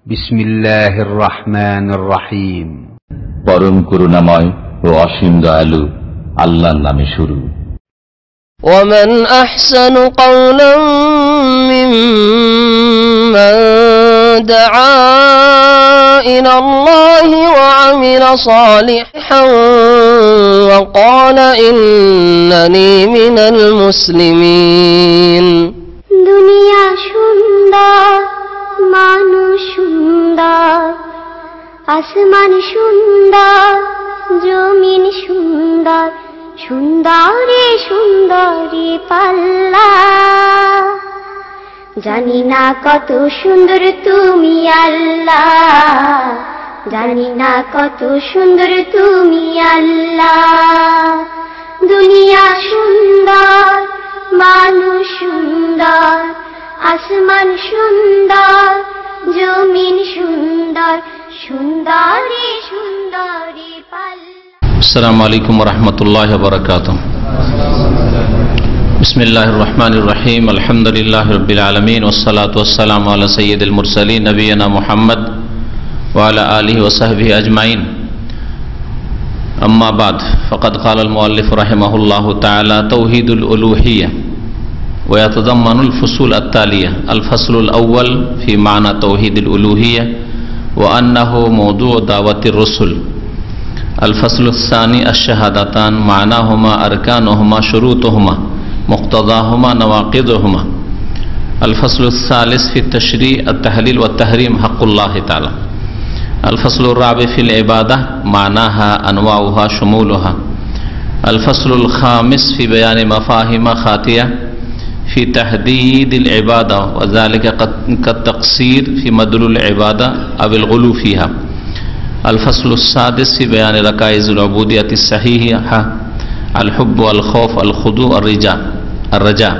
বিসমিল্লাহির রহমানির রহিম। পরম করুণাময় ও অসীম দয়ালু আল্লাহর নামে শুরু। ومن أحسن قولا ممن دعا إلى الله وعمل صالحا وقال إنني من المسلمين। দুনিয়া সুন্দর, মানুষ সুন্দর, আসমান সুন্দর, জমিন সুন্দর, সুন্দরী সুন্দরী পাল্লা। জানি না কত সুন্দর তুমি আল্লাহ, জানি না কত সুন্দর তুমি আল্লাহ। দুনিয়া সুন্দর, মানুষ সুন্দর, আসমান সুন্দর, জমিন সুন্দর, সুন্দরী সুন্দরী পাল্লা। আসসালামু আলাইকুম ওয়া রাহমাতুল্লাহি ওয়া বারাকাতুহু। বিসমিল্লাহির রহমানির রহিম। আলহামদুলিল্লাহি রাব্বিল আলামিন ওয়াস সালাতু ওয়াস সালামু আলা সাইয়্যিদিল মুরসালিন নবিয়িনা মুহাম্মদ ওয়া আলা আলিহি ওয়া সাহবিহি আজমাইন। আম্মা বাদ, ফাকাদ ক্বালাল মুআল্লিফ রাহিমাহুল্লাহু তাআলা তাওহীদুল উলূহিয়্যাহ ওয়া ইয়াতাদাম্মানুল ফুসুল আত-তালিয়া। আল ফাসলুল আউয়াল ফি মা'না তাওহীদুল উলূহিয়্যাহ ওয়া আন্নাহু মাওদু'উ দাওয়াতির রাসূল। الفصل الثاني الشهادتان معناهما أركانهما شروطهما مقتضاهما نواقضهما. الفصل الثالث في التشريع التحليل والتحريم حق الله تعالى. الفصل الرابع في العبادة معناها أنواعها شمولها. الفصل الخامس في بيان مفاهيم خاطئة في تحديد العبادة وذلك كالتقصير في مدلول العبادة أو الغلو فيها. الفصل السادس في بيان ركائز العبودية الصحيحة الحب والخوف الخضوع الرجاء.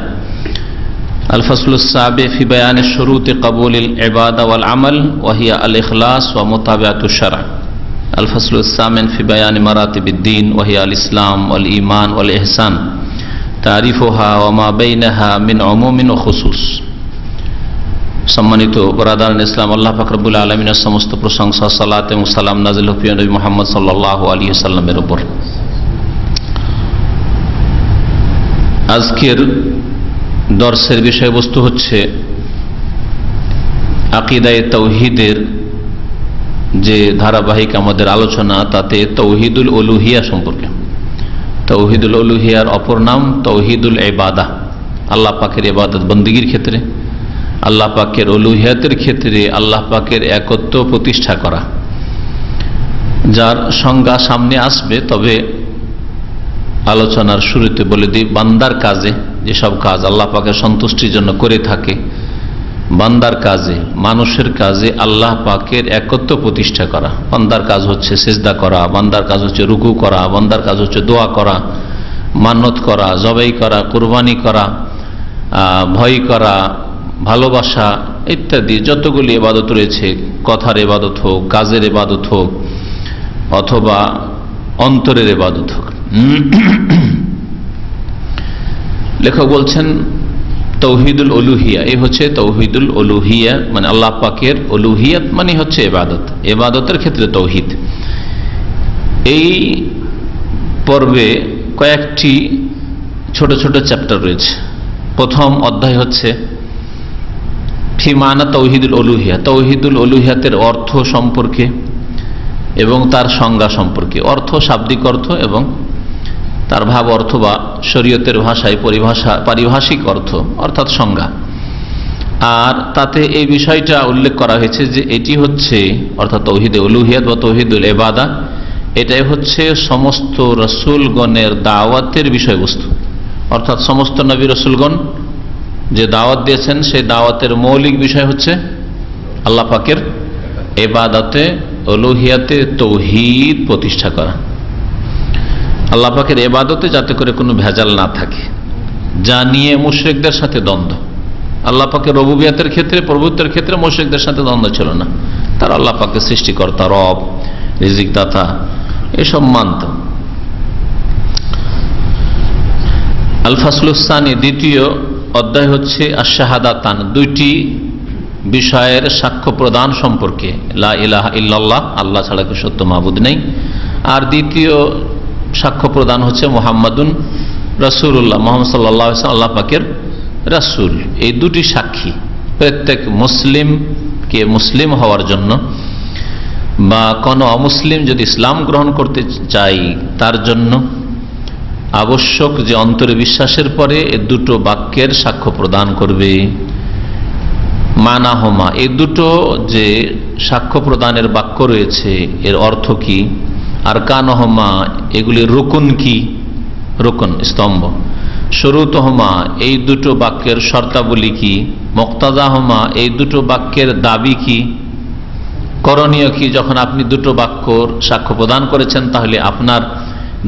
الفصل السابع في بيان شروط قبول العبادة والعمل وهي الإخلاص ومتابعة الشرع. الفصل الثامن في بيان مراتب الدين وهي الإسلام والإيمان والإحسان تعريفها وما بينها من عموم وخصوص. সম্মানিত ব্রাদারান ইসলাম, আল্লাহ পাক রব্বুল আলামিনের সমস্ত প্রশংসা, সালাত এবং সালাম নাযিল হোক প্রিয় নবী মুহাম্মদ সাল্লাল্লাহু আলাইহি ওয়াসাল্লামের উপর। আজকের দর্সের বিষয়বস্তু হচ্ছে আকীদায়ে তাওহীদের যে ধারাবাহিক আমাদের আলোচনা, তাতে তাওহীদুল উলূহিয়া সম্পর্কে। তাওহীদুল উলূহিয়ার অপর নাম তাওহীদুল ইবাদা। আল্লাহ পাকের ইবাদত বন্দেগীর ক্ষেত্রে, আল্লাহ পাকের উলূহিয়াতের ক্ষেত্রে আল্লাহ পাকের একত্ব প্রতিষ্ঠা করা, যার সংজ্ঞা সামনে আসবে। তবে আলোচনার শুরুতে বলে দিই, বান্দার কাজে যেসব কাজ আল্লাহ পাকের সন্তুষ্টির জন্য করে থাকে, বান্দার কাজে, মানুষের কাজে আল্লাহ পাকের একত্ব প্রতিষ্ঠা করা। বান্দার কাজ হচ্ছে সিজদা করা, বান্দার কাজ হচ্ছে রুকু করা, বান্দার কাজ হচ্ছে দোয়া করা, মান্নত করা, জবাই করা, কুরবানি করা, ভয় করা, ভালোবাসা ইত্যাদি যতগুলি ইবাদত রয়েছে, কথার ইবাদত হোক, কাজের ইবাদত হোক, অথবা অন্তরের ইবাদত হোক। লেখক বলছেন তাওহীদুল উলূহিয়া, এই হচ্ছে তাওহীদুল উলূহিয়া, মানে আল্লাহ পাকের উলূহিয়াত মানে হচ্ছে ইবাদত, ইবাদতের ক্ষেত্রে তাওহীদ। এই পর্বে কয়েকটি ছোট ছোট চ্যাপ্টার রয়েছে। প্রথম অধ্যায় হচ্ছে ফি মা'না তাওহীদুল উলূহিয়া, তাওহীদুল উলূহিয়াতের অর্থ সম্পর্কে এবং তার সংজ্ঞা সম্পর্কে। অর্থ, শাব্দিক অর্থ এবং তার ভাব অর্থ বা শরীয়তের ভাষায় পারিভাষিক অর্থ অর্থাৎ সংজ্ঞা। আর তাতে এই বিষয়টা উল্লেখ করা হয়েছে যে এটি হচ্ছে অর্থাৎ তাওহীদে উলূহিয়াত বা তাওহীদুল ইবাদা, এটাই হচ্ছে সমস্ত রাসূলগণের দাওয়াতের বিষয়বস্তু। অর্থাৎ সমস্ত নবী রাসূলগণ যে দাওয়াত দিয়েছেন, সেই দাওয়াতের মৌলিক বিষয় হচ্ছে আল্লাহ পাকের ইবাদতে উলূহিয়াতে তাওহীদ প্রতিষ্ঠা করা। আল্লাহ পাকের ইবাদতে যাতে করে কোনো ভেজাল না থাকে, যা নিয়ে মুশরিকদের সাথে দ্বন্দ্ব। আল্লাহ পাকের রুবুবিয়তের ক্ষেত্রে, প্রভুত্বের ক্ষেত্রে মুশরিকদের সাথে দ্বন্দ্ব ছিল না। তারা আল্লাহ পাকের সৃষ্টিকর্তা, রব, রিজিক দাতা এসব মানত। আল ফাসলুস সানি, দ্বিতীয় অধ্যায় হচ্ছে আশ-শাহাদাতান, দুইটি বিষয়ের সাক্ষ্য প্রদান সম্পর্কে, লা ইলাহা ইল্লাল্লাহ, আল্লাহ ছাড়া কেউ সত্য মাবুদ নেই। আর দ্বিতীয় সাক্ষ্য প্রদান হচ্ছে মুহাম্মাদুন রাসূলুল্লাহ, মুহাম্মদ সাল্লাল্লাহু আলাইহি ওয়াসাল্লাম আল্লাহ পাকের রাসূল। এই দুটি সাক্ষী প্রত্যেক মুসলিমকে মুসলিম হওয়ার জন্য বা কোনো অমুসলিম যদি ইসলাম গ্রহণ করতে চাই তার জন্য আবশ্যক যে অন্তরে বিশ্বাসের পরে এই দুটো বাক্যের সাক্ষ্য প্রদান করবে। মানাহমা, এই দুটো যে সাক্ষ্য প্রদানের বাক্য রয়েছে এর অর্থ কি, আর কানহমা এগুলির রুকুন কি, রুকুন স্তম্ভ, শুরুতহমা এই দুটো বাক্যের শর্তাবলী কি, মুক্তাদাহমা এই দুটো বাক্যের দাবি কি, করণীয় কি। যখন আপনি দুটো বাক্যর সাক্ষ্য প্রদান করেছেন তাহলে আপনার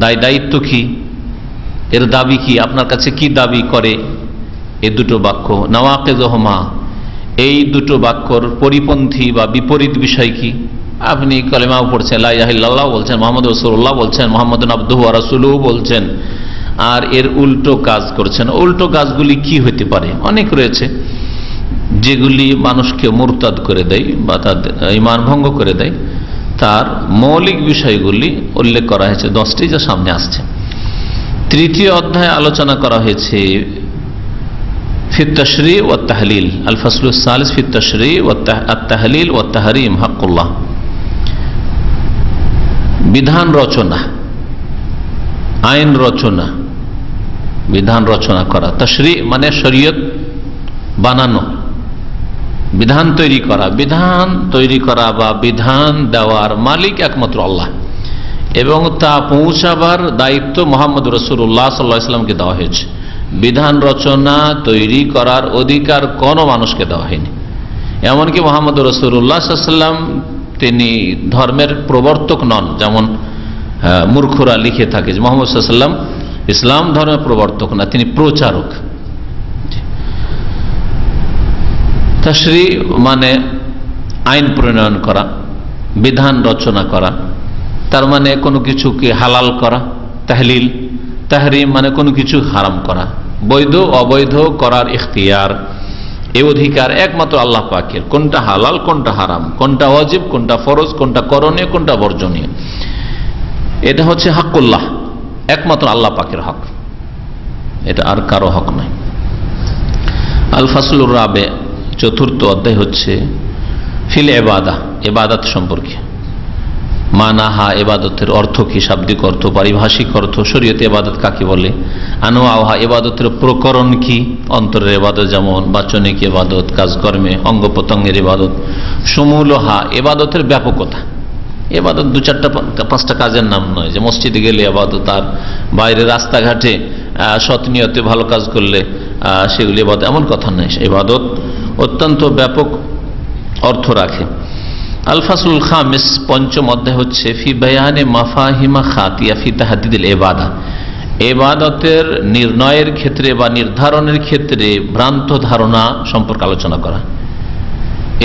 দায় দায়িত্ব কি, এর দাবি কি, আপনার কাছে কি দাবি করে এই দুটো বাক্য। নওয়াকিজহমা এই দুটো বাক্যর পরিপন্থী বা বিপরীত বিষয় কি। আপনি কালেমাও পড়ছেন, লা ইলাহা ইল্লাল্লাহ বলছেন, মুহাম্মাদুর রাসূলুল্লাহ বলছেন, মুহাম্মাদুন আবদুহু ওয়া রাসূলুহু বলছেন, আর এর উল্টো কাজ করছেন। উল্টো কাজগুলি কি হতে পারে? অনেক রয়েছে যেগুলি মানুষকে মুরতাদ করে দেয় বা তাদের ঈমান ভঙ্গ করে দেয়। তার মৌলিক বিষয়গুলি উল্লেখ করা হয়েছে 10টি, যা সামনে আসছে। তৃতীয় অধ্যায়ে আলোচনা করা হয়েছে ফিত তাশরী ওয়াত তাহলিল, আল ফাসলুস সালিস ফিত তাশরী ওয়াত তাহলিল ওয়াত তাহরীম হাক্কুল্লাহ, বিধান রচনা, আইন রচনা, বিধান রচনা করা। তাশরী মানে শরীয়ত বানানো, বিধান তৈরি করা। বিধান তৈরি করা বা বিধান দেওয়ার মালিক একমাত্র আল্লাহ, এবং তা পৌঁছাবার দায়িত্ব মুহাম্মদ রাসূলুল্লাহ সাল্লাল্লাহু আলাইহি ওয়াসাল্লামকে দেওয়া হয়েছে। বিধান রচনা তৈরি করার অধিকার কোনো মানুষকে দেওয়া হয়নি। এমনকি মুহাম্মদ রাসূলুল্লাহ সাল্লাল্লাহু আলাইহি ওয়াসাল্লাম তিনি ধর্মের প্রবর্তক নন, যেমন মূর্খরা লিখে থাকে যে মুহাম্মদ সাল্লাল্লাহু আলাইহি ওয়াসাল্লাম ইসলাম ধর্মের প্রবর্তক না, তিনি প্রচারক। তাশরী মানে আইন প্রণয়ন করা, বিধান রচনা করা, তার মানে কোনো কিছুকে হালাল করা। তাহলিল, তাহরিম মানে কোনো কিছু হারাম করা। বৈধ অবৈধ করার ইখতিয়ার, এই অধিকার একমাত্র আল্লাহ পাকের। কোনটা হালাল, কোনটা হারাম, কোনটা ওয়াজিব, কোনটা ফরজ, কোনটা করণীয়, কোনটা বর্জনীয়, এটা হচ্ছে হাক্কুল্লাহ, একমাত্র আল্লাহ পাকের হক, এটা আর কারো হক নয়। আল ফাসলুর রাবে, চতুর্থ অধ্যায় হচ্ছে ফিল ইবাদা, ইবাদত সম্পর্কে। মানাহা, ইবাদতের অর্থ কি, শাব্দিক অর্থ, পারিভাষিক অর্থ, শরীয়তে ইবাদত কাকে বলে, আনোয়াহা ইবাদতের প্রকরণ কি, অন্তরের ইবাদত যেমন বাচনিক ইবাদত, কাজকর্মে অঙ্গ প্রত্যঙ্গের ইবাদত, সমূলহা ইবাদতের ব্যাপকতা। ইবাদত 2-4-5টা কাজের নাম নয়, যে মসজিদে গেলে ইবাদত, আর বাইরে রাস্তাঘাটে সৎ নিয়তে ভালো কাজ করলে সেগুলি ইবাদত, এমন কথা নয়। ইবাদত অত্যন্ত ব্যাপক অর্থ রাখে। আল ফাসলুল খামিস, পঞ্চম অধ্যায় হচ্ছে ফি বায়ানে মাফাহিমা খাতিয়া ফি তাহদিদিল ইবাদা, ইবাদতের নির্ণয়ের ক্ষেত্রে বা নির্ধারণের ক্ষেত্রে ভ্রান্ত ধারণা সম্পর্কে আলোচনা করা।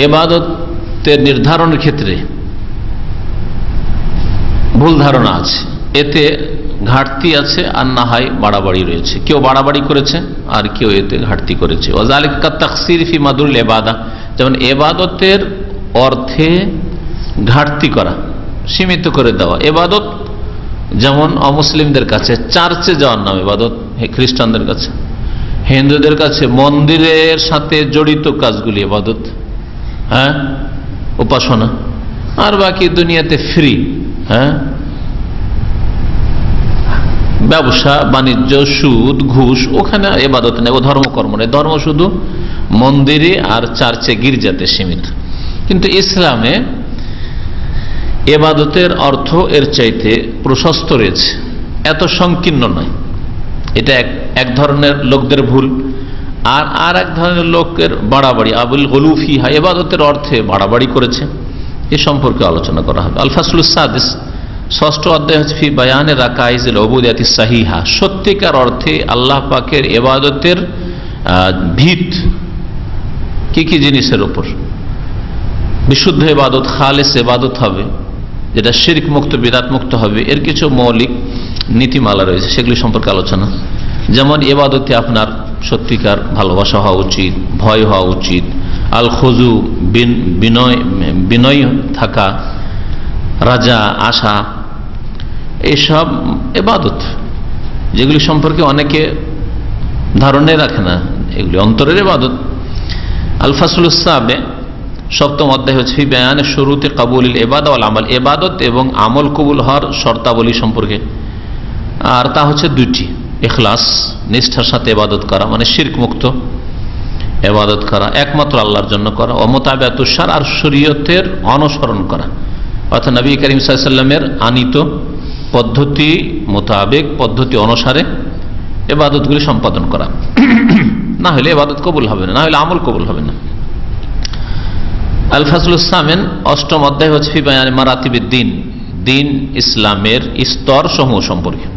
ইবাদতের নির্ধারণের ক্ষেত্রে ভুল ধারণা আছে, এতে ঘাটতি আছে, আর না হয় বাড়াবাড়ি রয়েছে। কেউ বাড়াবাড়ি করেছে আর কেউ এতে ঘাটতি করেছে। ওয়াজালিকা তাকসির ফি মাদুল ইবাদা, যেমন ইবাদতের অর্থে ঘাটতি করা, সীমিত করে দেওয়া। ইবাদত যেমন অমুসলিমদের কাছে চার্চে যাওয়ার নাম ইবাদত, খ্রিস্টানদের কাছে, হিন্দুদের কাছে মন্দিরের সাথে জড়িত কাজগুলি ইবাদত, হ্যাঁ, উপাসনা। আর বাকি দুনিয়াতে ফ্রি, হ্যাঁ, ব্যবসা বাণিজ্য, সুদ, ঘুষ, ওখানে ইবাদত নেই, ও ধর্মকর্ম নেই। ধর্ম শুধু মন্দিরে আর চার্চে গির্জাতে সীমিত। কিন্তু ইসলামে ইবাদতের অর্থ এর চাইতে প্রশস্ত রয়েছে, এত সংকীর্ণ নয়। এটা এক ধরনের লোকদের ভুল, আর এক ধরনের লোকের বাড়াবাড়ি। আবুল গলুফিহা, ইবাদতের অর্থে বাড়াবাড়ি করেছে, এ সম্পর্কে আলোচনা করা হবে। আল ফাসলুস সাদিস, ষষ্ঠ অধ্যায় হচ্ছে ফি বায়ানে রাকাইজুল উবুদিয়াতিস সাহিহা, সত্যিকার অর্থে আল্লাহ পাকের ইবাদতের ভিত কি কি জিনিসের উপর বিশুদ্ধ ইবাদত, খালেস ইবাদত হবে, যেটা শিরক মুক্ত, বিদআত মুক্ত হবে, এর কিছু মৌলিক নীতিমালা রয়েছে, সেগুলি সম্পর্কে আলোচনা। যেমন ইবাদতে আপনার সত্যিকার ভালোবাসা হওয়া উচিত, ভয় হওয়া উচিত, আল খুজু বিনয় থাকা, রাজা আশা, এইসব ইবাদত যেগুলি সম্পর্কে অনেকে ধারণা রাখে না, এগুলি অন্তরের ইবাদত। আল ফাসলুস সাবে, সপ্তম অধ্যায় হচ্ছে বয়ানে শুরুতে কবুলিল ইবাদা ওয়াল আমাল, ইবাদত এবং আমল কবুল হওয়ার শর্তাবলী সম্পর্কে। আর তা হচ্ছে দুইটি, ইখলাস, নিষ্ঠার সাথে ইবাদত করা, মানে শিরক মুক্ত ইবাদত করা, একমাত্র আল্লাহর জন্য করা, ও মুতাবিআতুশ শারআ, আর শরীয়তের অনুসরণ করা, অর্থাৎ নবী করিম সাল্লাল্লাহু আলাইহি ওয়াসাল্লামের আনিত পদ্ধতি মোতাবেক, পদ্ধতি অনুসারে ইবাদতগুলি সম্পাদন করা। না হলে ইবাদত কবুল হবে না, না হলে আমল কবুল হবে না। আল ফাসলুস সামিন, অষ্টম অধ্যায় হচ্ছে ফি বায়ানি মারাতিবিদ দ্বীন, দ্বীন ইসলামের স্তর সমূহ সম্পর্কে।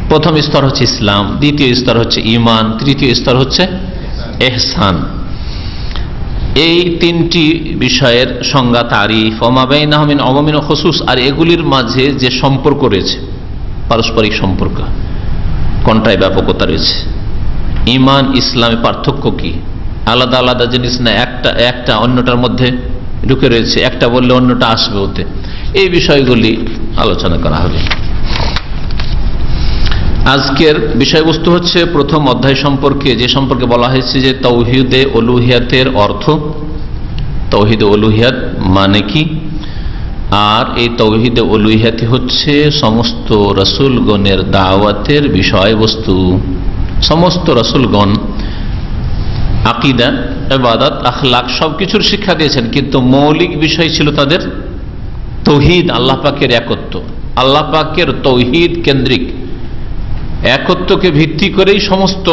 প্রথম স্তর হচ্ছে ইসলাম, দ্বিতীয় স্তর হচ্ছে ঈমান, তৃতীয় স্তর হচ্ছে ইহসান। এই তিনটি বিষয়ের সংজ্ঞা, তারিফ, ওয়া মা বাইনাহুম মিন উমুমিন ওয়া খুসুস, আর এগুলির মাঝে যে সম্পর্ক রয়েছে, পারস্পরিক সম্পর্ক, কোনটায় ব্যাপকতা রয়েছে। ঈমান ইসলামে পার্থক্য কি? আলাদা আলাদা জিনিস না, একটা অন্যটার মধ্যে ঢুকে রয়েছে, একটা বললে অন্যটা আসবে ওতে। এই বিষয়গুলি আলোচনা করা হবে। আজকের বিষয়বস্তু হচ্ছে প্রথম অধ্যায় সম্পর্কে, যে সম্পর্কে বলা হয়েছে যে তাওহীদে উলুহিয়াতের অর্থ, তাওহীদে উলুহিয়াত মানে কি, আর এই তাওহীদে উলুহিয়াত হচ্ছে সমস্ত রাসূলগণের দাওয়াতের বিষয়বস্তু। সমস্ত রাসূলগণ আকীদা, ইবাদত, আখলাক সবকিছুর শিক্ষা দিয়েছেন, কিন্তু মৌলিক বিষয় ছিল তাদের তাওহীদ, আল্লাহ পাকের একত্ব, আল্লাহ পাকের তাওহীদ কেন্দ্রিক একত্বকে ভিত্তি করেই সমস্ত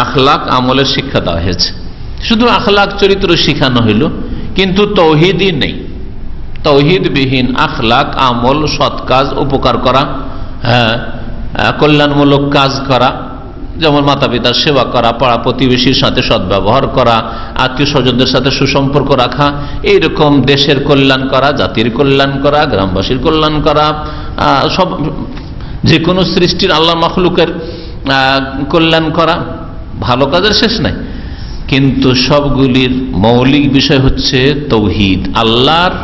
আখলাক আমলের শিক্ষা দেওয়া হয়েছে। শুধু আখলাক চরিত্র শিখানো হইল, কিন্তু তাওহীদই নেই। তাওহীদবিহীন আখলাক, আমল, সৎ কাজ, উপকার করা, কল্যাণমূলক কাজ করা, যেমন মাতা পিতার সেবা করা, পাড়া প্রতিবেশীর সাথে সদ্ব্যবহার করা, আত্মীয় স্বজনদের সাথে সুসম্পর্ক রাখা, এইরকম দেশের কল্যাণ করা, জাতির কল্যাণ করা, গ্রামবাসীর কল্যাণ করা, সব যে কোনো সৃষ্টির আল্লাহ মাখলুকের কল্যাণ করা, ভালো কাজের শেষ নাই। কিন্তু সবগুলির মৌলিক বিষয় হচ্ছে তাওহীদ, আল্লাহর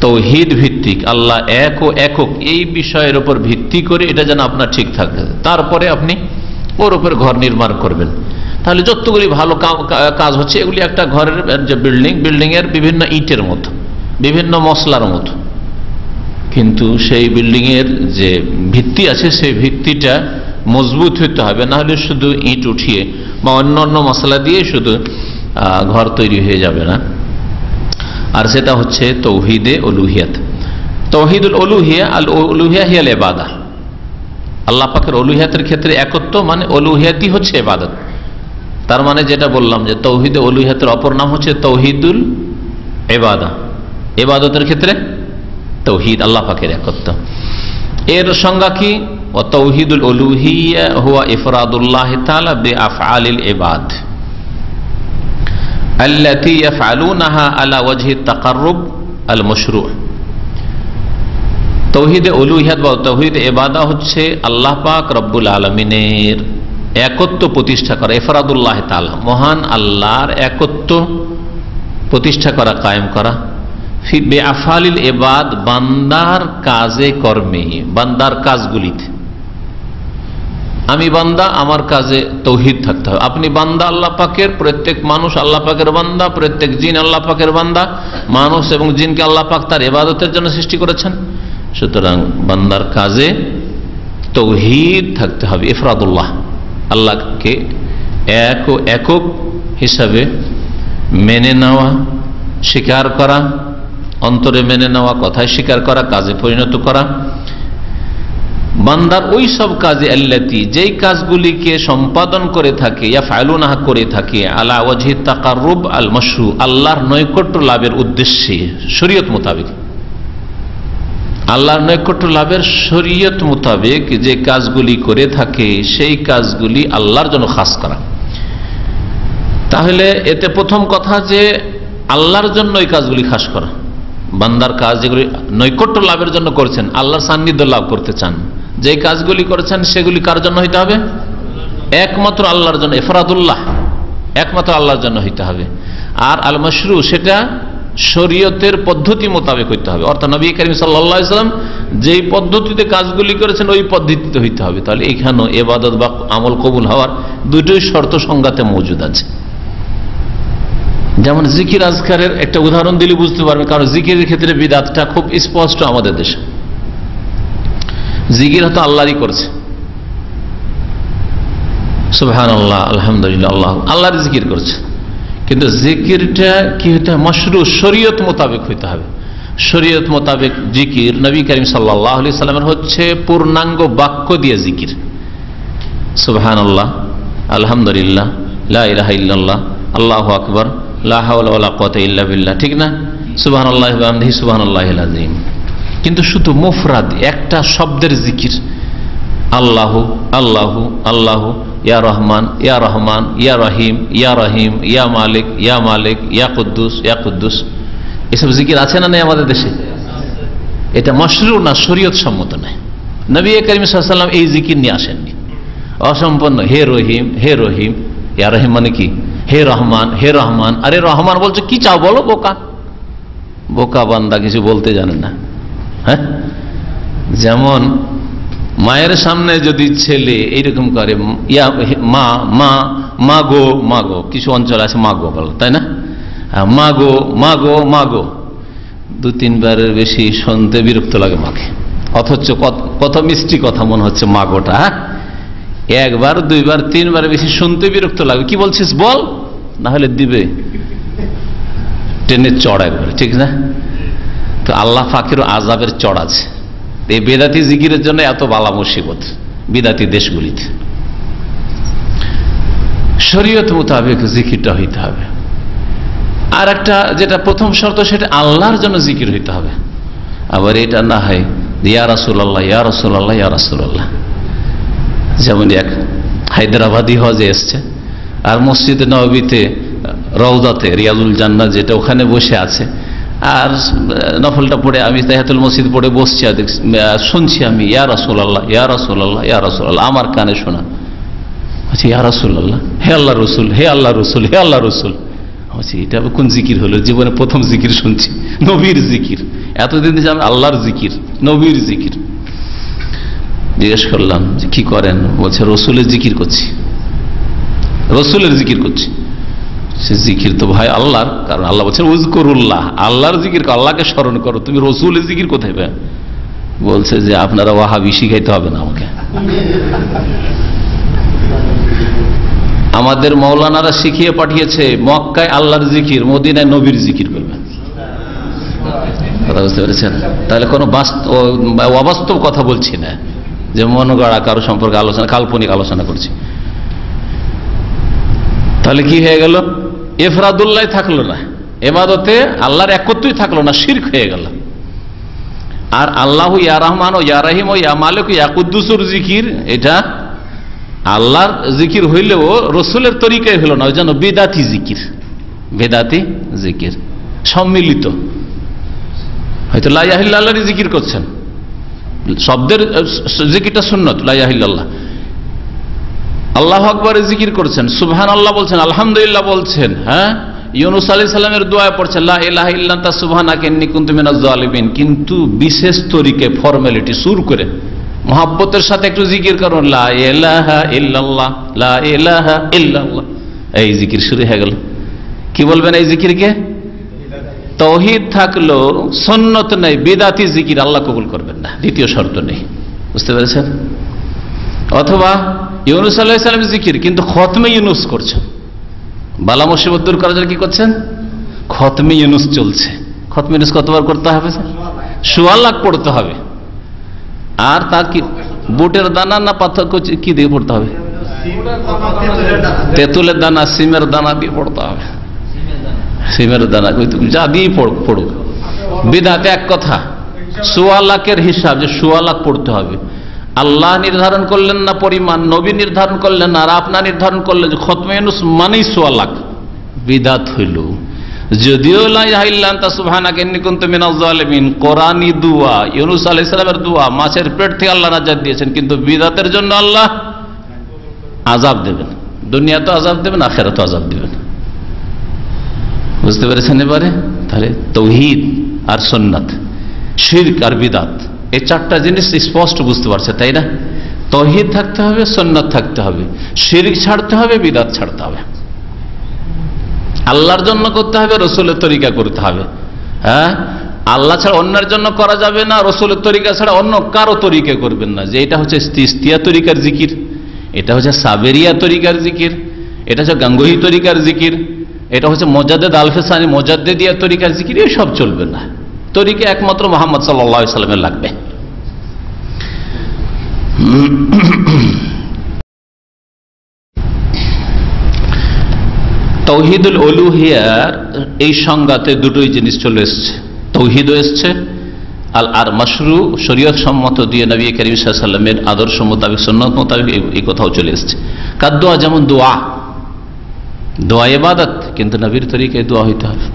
তাওহীদ ভিত্তিক, আল্লাহ এক ও একক, এই বিষয়ের উপর ভিত্তি করে এটা যেন আপনার ঠিক থাকে, তারপরে আপনি ওর উপর ঘর নির্মাণ করবেন। তাহলে যতগুলি ভালো কাজ হচ্ছে, এগুলি একটা ঘরের যে বিল্ডিং এর বিভিন্ন ইটের মতো, বিভিন্ন মশলার মতো, কিন্তু সেই বিল্ডিং এর যে ভিত্তি আছে, সেই ভিত্তিটা মজবুত হতে হবে, না হলে শুধু ইট উঠিয়ে বা অন্য মশলা দিয়ে শুধু ঘর তৈরি হয়ে যাবে না। আর সেটা হচ্ছে তাওহীদে উলুহিয়াত। তাওহীদুল উলুহিয়া, আল উলুহিয়া হিয়াল ইবাদা, আল্লাহ পাকের উলুহিয়াতের ক্ষেত্রে একত্ব, মানে উলুহিয়াতই হচ্ছে ইবাদত। তার মানে যেটা বললাম যে তাওহীদে উলুহিয়াতের অপর নাম হচ্ছে তাওহীদুল ইবাদা, ইবাদতের ক্ষেত্রে তাওহীদ, আল্লাহ পাকের একত্ব। এর সংজ্ঞা কি? ওয়া তাওহীদুল উলুহিয়া হুয়া ইফরাদুল্লাহ তাআলা বিআফআলিল ইবাদ আল্লাতী ইয়াফআলুনাহা আলা ওয়াজহি তাকাররুব আল মাশরূ। তাওহীদে উলুহিয়াত বা তাওহীদে ইবাদা হচ্ছে আল্লাহ পাক রব্বুল আলামিনের একত্ব প্রতিষ্ঠা করা, ইফরাদুল্লাহ তাআলা, মহান আল্লাহর একত্ব প্রতিষ্ঠা করা, কায়েম করা, বেআফালিল ইবাদ, বান্দার কাজে কর্মে, বান্দার কাজগুলিতে। আমি বান্দা, আমার কাজে তাওহীদ থাকতে হবে। আপনি বান্দা আল্লাহ পাকের, প্রত্যেক মানুষ আল্লাহ পাকের বান্দা, প্রত্যেক জিন আল্লাহ পাকের বান্দা। মানুষ এবং জিনকে আল্লাহ পাক তার ইবাদতের জন্য সৃষ্টি করেছেন, সুতরাং বান্দার কাজে তাওহীদ থাকতে হবে, ইফরাদুল্লাহ, আল্লাহকে এক ও একক হিসাবে মেনে নেওয়া, স্বীকার করা, অন্তরে মেনে নেওয়া, কথায় স্বীকার করা, কাজে পরিণত করা। বান্দার ওই সব কাজে আল্লাতী, যেই কাজগুলিকে সম্পাদন করে থাকে, ইয়াফআলুনাহা করে থাকে, আলা ওয়াজহি তাকাররুব আল মাশরূ, আল্লাহর নৈকট্য লাভের উদ্দেশ্যে, শরীয়ত মোতাবেক, আল্লাহর নৈকট্য লাভের শরীয়ত মোতাবেক যে কাজগুলি করে থাকে, সেই কাজগুলি আল্লাহর জন্য খাস করা। তাহলে এতে প্রথম কথা যে আল্লাহর জন্য এই কাজগুলি খাস করা, বান্দার কাজ যেগুলি নৈকট্য লাভের জন্য করছেন, আল্লাহর সান্নিধ্য লাভ করতে চান, যে কাজগুলি করেছেন সেগুলি কার জন্য হইতে হবে? একমাত্র আল্লাহর জন্য, ইফরাদুল্লাহ, একমাত্র আল্লাহর জন্য হইতে হবে। আর আল মাশরু সেটা শরীয়তের পদ্ধতি মোতাবেক হইতে হবে, অর্থাৎ নবী করিম সাল্লাল্লাহু আলাইহি ওয়াসাল্লাম যেই পদ্ধতিতে কাজগুলি করেছেন ওই পদ্ধতিতে হইতে হবে। তাহলে এখানেও ইবাদত বা আমল কবুল হওয়ার দুটোই শর্ত সংজ্ঞাতে মজুদ আছে। যেমন জিকির আজকারের একটা উদাহরণ দিলে বুঝতে পারবে, কারণ জিকিরের ক্ষেত্রে বিদআতটা খুব স্পষ্ট আমাদের দেশে। জিকির হয়তো আল্লাহরই করছে, সুবহানাল্লাহ, আলহামদুলিল্লাহ, আল্লাহ আল্লাহর জিকির করছে, কিন্তু জিকিরটা কি হইতে হবে? মাশরু, শরীয়ত মোতাবেক হইতে হবে। শরীয়ত মোতাবেক জিকির নবী করিম সাল্লাল্লাহু আলাইহি সাল্লামের হচ্ছে পূর্ণাঙ্গ বাক্য দিয়ে জিকির, সুবহানাল্লাহ, আলহামদুলিল্লাহ, লা ইলাহা ইল্লাল্লাহ, আল্লাহু আকবার, লা হাওলা ওয়ালা কুওয়াতা ইল্লা বিল্লাহ, ঠিক না? সুবহানাল্লাহি ওয়া বিহামদিহি সুবহানাল্লাহিল আযীম। কিন্তু শুধু মুফরাদ একটা শব্দের জিকির, আল্লাহু আল্লাহু আল্লাহু, ইয়া রহমান ইয়া রহমান, ইয়া রহিম ইয়া রহিম, ইয়া মালিক ইয়া মালিক, ইয়া কুদ্দুস ইয়া কুদ্দুস, এসব জিকির আছে না নেই আমাদের দেশে? এটা মাশরু না, শরীয়ত সম্মত নয়। নবী করিম সাল্লাল্লাহু আলাইহি ওয়াসাল্লাম এই জিকির নিয়ে আসেননি, অসম্পন্ন। হে রহিম হে রহিম, ইয়া রহিম মানে কি? হে রহমান হে রহমান। আরে রহমান বলছো কি চাও বলো? বোকা বোকা বান্দা, কিছু বলতে জানে না। হ্যাঁ, যেমন মায়ের সামনে যদি ছেলে এইরকম করে ইয়া মা মা মা গো মা গো, কিছু অঞ্চল আছে মা গো বলো, তাই না? মা গো মা গো মা গো, 2-3বারের বেশি শুনতে বিরক্ত লাগে মাকে, অথচ কত মিষ্টি কথা মনে হচ্ছে মা গোটা। হ্যাঁ, 1বার 2বার 3বারের বেশি শুনতে বিরক্ত লাগে। কি বলছিস বল, না হলে দিবে ট্রেনের চড় একবার, ঠিক না? তো আল্লাহ পাকেরও আযাবের চড় আছে। এই বেদাতি জিকিরের জন্য এত বালা মুসিবত বিদাতি দেশগুলিতে। শরীয়ত মোতাবেক জিকিরটা হইতে হবে। আর একটা যেটা প্রথম শর্ত, সেটা আল্লাহর জন্য জিকির হইতে হবে। আবার এটা না হয় ইয়া রাসূলুল্লাহ ইয়া রাসূলুল্লাহ ইয়া রাসূলুল্লাহ। যেমন এক হায়দ্রাবাদি হজে এসছে, আর মসজিদে নববীতে রওজাতে রিয়াজুল জান্নাত যেটা, ওখানে বসে আছে, আর নফলটা পড়ে আমি তাহিয়াতুল মসজিদ পড়ে বসছি, আর শুনছি আমি ইয়া রাসূলুল্লাহ ইয়া রাসূলুল্লাহ ইয়া রাসূলুল্লাহ, আমার কানে শোনা আচ্ছা ইয়া রাসূলুল্লাহ, হে আল্লাহ রসুল হে আল্লাহ রসুল হে আল্লাহ রসুল। আচ্ছা এটা কোন জিকির হলো? জীবনে প্রথম জিকির শুনছি, নবীর জিকির। এতদিন যে আমি আল্লাহর জিকির, নবীর জিকির। জিজ্ঞেস করলাম যে কি করেন? বলছে রসুলের জিকির করছি, রসুলের জিকির করছি। সে জিকির তো ভাই আল্লাহর, কারণ আল্লাহ বলছেন উযকুরুল্লাহ, আল্লাহর জিকির, আল্লাহকে স্মরণ করো, তুমি রসুলের জিকির কোথায় পাবে? বলছে যে আপনারা ওয়াহাবি শিখাইতে হবে না আমাকে, আমাদের মৌলানারা শিখিয়ে পাঠিয়েছে মক্কায় আল্লাহর জিকির, মদিনায় নবীর জিকির করবেন। কথা বুঝতে পেরেছেন? তাহলে কোনো অবাস্তব কথা বলছি না, যে মন গড়া কারো সম্পর্কে আলোচনা, কাল্পনিক আলোচনা করছি। তাহলে কি হয়ে গেল? ইফরাদুল্লাহ থাকলো না, ইবাদতে আল্লাহর একত্বই থাকলো না, শিরক হয়ে গেল। আর আল্লাহু ইয়া রহমান ও ইয়া রহিম ও ইয়া মালিক ও ইয়া কুদ্দুসুর জিকির, এটা আল্লাহর জিকির হইলেও রসুলের তরিকায় হলো না, ওই জন্য বেদাতি জিকির, বেদাতি জিকির সম্মিলিত। হয়তো লা ইলাহা ইল্লাল্লাহর জিকির করছেন, শব্দের জিকিরটা সুন্নত, লা ইলাহা ইল্লাল্লাহ, আল্লাহু আকবারের জিকির করছেন, সুবহানাল্লাহ বলছেন, আলহামদুলিল্লাহ বলছেন। হ্যাঁ, ইউনূস আলাইহিস সালামের দোয়া পড়ছেন, লা ইলাহা ইল্লা আনতা সুবহানাকা ইন্নী কুনতু মিনাজ জালিমিন, কিন্তু বিশেষ তরিকে ফর্মালিটি সুর করে মহব্বতের সাথে একটু জিকির করুন, লা ইলাহা ইল্লাল্লাহ লা ইলাহা ইল্লাল্লাহ, এই জিকির শুরু হয়ে গেল। কি বলবেন এই জিকিরকে? তাওহীদ থাকলো, সুন্নত নেই, বিদআতি জিকির আল্লাহ কবুল করবেন না, দ্বিতীয় শর্ত নেই। বুঝতে পেরেছেন? অথবা ইউনূস আলাইহিস সালামের জিকির, কিন্তু খতমে ইউনূস করছেন, বালা মুসিবত দূর করার জন্য কি করছেন? খতমে ইউনূস চলছে। খতমে ইউনূস কতবার করতে হবে? 1.25 লাখ পড়তে হবে। আর তার কি বুটের দানা না পাথর কি দিয়ে পড়তে হবে? তেঁতুলের দানা, সিমের দানা দিয়ে পড়তে হবে, সিমের দানা যা দিয়ে পড়ুক। বিদআতে এক কথা, 1.25 লাখের হিসাব, যে 1.25 লাখ পড়তে হবে। আল্লাহ নির্ধারণ করলেন না পরিমাণ, নবী নির্ধারণ করলেন না, আর আপনার নির্ধারণ করলেন যে খতমে ইউনূস মানেই 1.25 লাখ। বিদআত হইল। যদিও লা ইলাহা ইল্লা আনতা সুবহানাকা ইন্নী কুনতু মিনাজ জালিমিন কোরআনী দোয়া, ইউনূস আলাইহিস সালামের দোয়া, মাছের পেট থেকে আল্লাহ নাজাত দিয়েছেন, কিন্তু বিদআতের জন্য আল্লাহ আযাব দেবেন, দুনিয়া তো আযাব দেবেন, আখিরাতে আযাব দেবেন। বুঝতে পেরেছেন এবারে? তাহলে তাওহীদ আর সুন্নাত, শিরক আর বিদআত, এই চারটা জিনিস স্পষ্ট বুঝতে পারছে, তাই না? তাওহীদ থাকতে হবে, সুন্নাত থাকতে হবে, শিরক ছাড়তে হবে, বিদআত ছাড়তে হবে, আল্লাহর জন্য করতে হবে, রাসূলের তরিকা করতে হবে। হ্যাঁ, আল্লাহ ছাড়া অন্যের জন্য করা যাবে না, রাসূলের তরিকা ছাড়া অন্য কারো তরিকা করবেন না। যে এটা হচ্ছে চিশতিয়া তরিকার জিকির, এটা হচ্ছে সাবেরিয়া তরিকার জিকির, এটা হচ্ছে গাঙ্গুহি তরিকার জিকির, এটা হচ্ছে মোজাদ্দেদ আল-ফিসানি মোজাদ্দেদিয়া তরিকার জিকির, এই সব চলবে না। তরিকা একমাত্র মুহাম্মদ সাল্লাল্লাহু আলাইহি ওয়াসাল্লামের লাগবে। তাওহীদুল উলুহিয়ার এই সংজ্ঞাতে দুটোই জিনিস চলে এসছে, তাওহীদও এসছে আর মাশরু শরীয়ত সম্মত দিয়ে নবী করিম সাল্লাল্লাহু আলাইহি ওয়াসাল্লামের আদর্শ মোতাবেক সুন্নাত মোতাবেক এই কথাও চলে এসছে। কাদুয়া যেমন দোয়া, দোয়া ইবাদত, কিন্তু নবীর তরিকায় দোয়া হইতে হবে।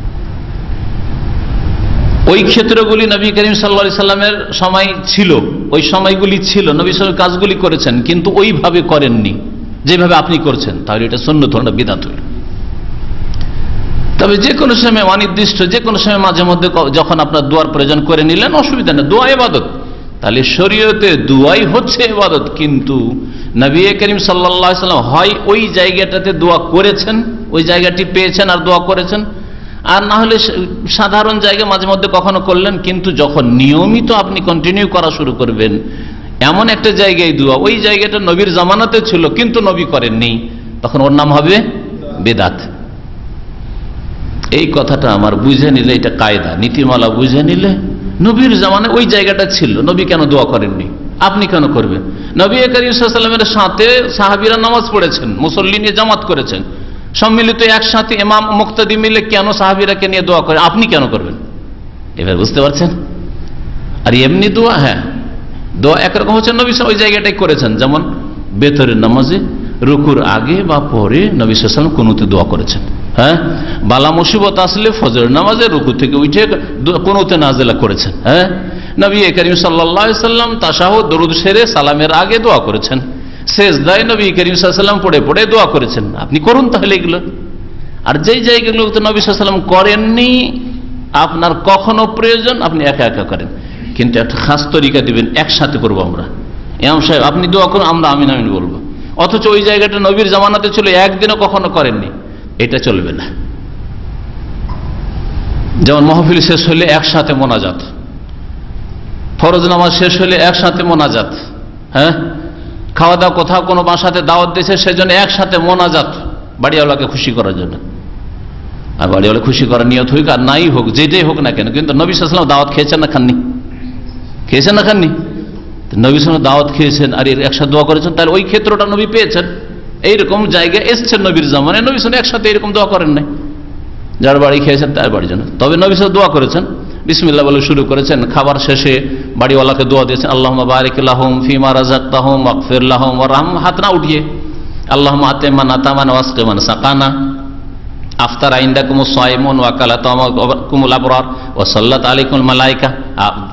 ওই ক্ষেত্রগুলি নবী করিম সাল্লাল্লাহু আলাইহি ওয়াসাল্লামের সময় ছিল, ওই সময়গুলি ছিল, নবী সাল্লাল্লাহু আলাইহি ওয়াসাল্লাম কাজগুলি করেছেন, কিন্তু ওইভাবে করেননি যেভাবে আপনি করছেন, তাহলে এটা সুন্নাত হলো না, বিদআত হলো। তবে যে কোনো সময় অনির্দিষ্ট, যে কোনো সময় মাঝে মধ্যে যখন আপনার দোয়ার প্রয়োজন করে নিলেন, অসুবিধা নেই, দোয়া ইবাদত। তাহলে শরীয়তে দোয়াই হচ্ছে ইবাদত, কিন্তু নবী করিম সাল্লাল্লাহু আলাইহি ওয়াসাল্লাম হয় ওই জায়গাটাতে দোয়া করেছেন, ওই জায়গাটি পেয়েছেন আর দোয়া করেছেন, আর না হলে সাধারণ জায়গায় মাঝে মধ্যে কখনো করলেন। কিন্তু যখন নিয়মিত আপনি কন্টিনিউ করা শুরু করবেন, এমন একটা জায়গায় দোয়া, ওই জায়গাটা নবীর জামানাতে ছিল কিন্তু নবী করেননি, তখন ওর নাম হবে বিদআত। এই কথাটা আমার বুঝে নিলে, এটা কায়দা নীতিমালা বুঝে নিলে, নবীর জামানায় ওই জায়গাটা ছিল, নবী কেন দোয়া করেননি, আপনি কেন করবেন? নবী করিম সাল্লাল্লাহু আলাইহি ওয়াসাল্লামের সাথে সাহাবীরা নামাজ পড়েছেন, মুসল্লি নিয়ে জামাত করেছেন, সম্মিলিত একসাথে ইমাম মুক্তাদি মিলে কেন সাহাবীরাকে নিয়ে দোয়া করেন, আপনি কেন করবেন? এবার বুঝতে পারছেন? আর এমনি দোয়া, হ্যাঁ দোয়া একরকম হচ্ছে, নবী ওই জায়গাটাই করেছেন। যেমন বেতরের নামাজে রুকুর আগে বা পরে নবী সাল্লাল্লাহু আলাইহি ওয়াসাল্লাম কুনুতে দোয়া করেছেন। হ্যাঁ, বালা মুসিবত আসলে ফজর নামাজে রুকু থেকে উঠে কুনুতে নাজিলা করেছেন। হ্যাঁ, নবী করিম সাল্লাল্লাহু আলাইহি ওয়াসাল্লাম তাশাহুদ দরুদ সেরে সালামের আগে দোয়া করেছেন, সেজদায় নবী করিম সাল্লাল্লাহু আলাইহি ওয়াসাল্লাম পড়ে পড়ে দোয়া করেছেন। আপনি করুন তাহলে এগুলো। আর যেই জায়গাগুলো তো নবী সাল্লাল্লাহু আলাইহি ওয়াসাল্লাম করেননি, আপনার কখনো প্রয়োজন, আপনি একা একা করেন, কিন্তু একটা খাস তরিকা দিবেন, একসাথে করবো আমরা। ইমাম সাহেব আপনি দোয়া করুন, আমরা আমিন আমিন বলবো, অথচ ওই জায়গাটা নবীর জামানাতে ছিল, একদিনও কখনো করেননি, এটা চলবে না। যেমন মাহফিল শেষ হলে একসাথে মোনাজাত, ফরজ নামাজ শেষ হলে একসাথে মোনাজাত, হ্যাঁ খাওয়া দাওয়া কোথাও কোনো বাসাতে দাওয়াত দিয়েছে সেজন্য একসাথে মোনাজাত, বাড়িওয়ালাকে খুশি করার জন্য। আর বাড়িওয়ালা খুশি করার নিয়ত হোক আর নাই হোক, যেটাই হোক না কেন, কিন্তু নবী সাল্লাল্লাহু আলাইহি ওয়াসাল্লাম দাওয়াত খেয়েছেন না খাননি? খেয়েছেন না খাননি? নবী সাল্লাল্লাহু আলাইহি ওয়াসাল্লাম দাওয়াত খেয়েছেন আর এর একসাথে দোয়া করেছেন, তাহলে ওই ক্ষেত্রটা নবী পেয়েছেন। এইরকম জায়গায় এসছেন নবীর জামানে, নবী সাল্লাল্লাহু আলাইহি ওয়াসাল্লাম একসাথে এরকম দোয়া করেন নাই, যার বাড়ি খেয়েছেন তার বাড়ির জন্য। তবে নবী সাল্লাল্লাহু আলাইহি ওয়াসাল্লাম দোয়া করেছেন, বিসমিল্লাহ বলে শুরু করেছেন, খাবার শেষে বাড়িওয়ালাকে দোয়া দিয়েছেন, আল্লাহুম্মা বারিক লাহুম ফিমা রাযাকতাহুম ওয়াগফির লাহুম ওয়ারহামহুম, হাত না উঠিয়ে, আল্লাহুম্মা আতিমান আতামান ওয়াসকিমান সাকানা, আফতার ইনদাকুমুস সাইমুন ওয়া কালা তামাকুমুল আবরার ওয়া সাল্লাত আলাইকুমুল মালায়েকা।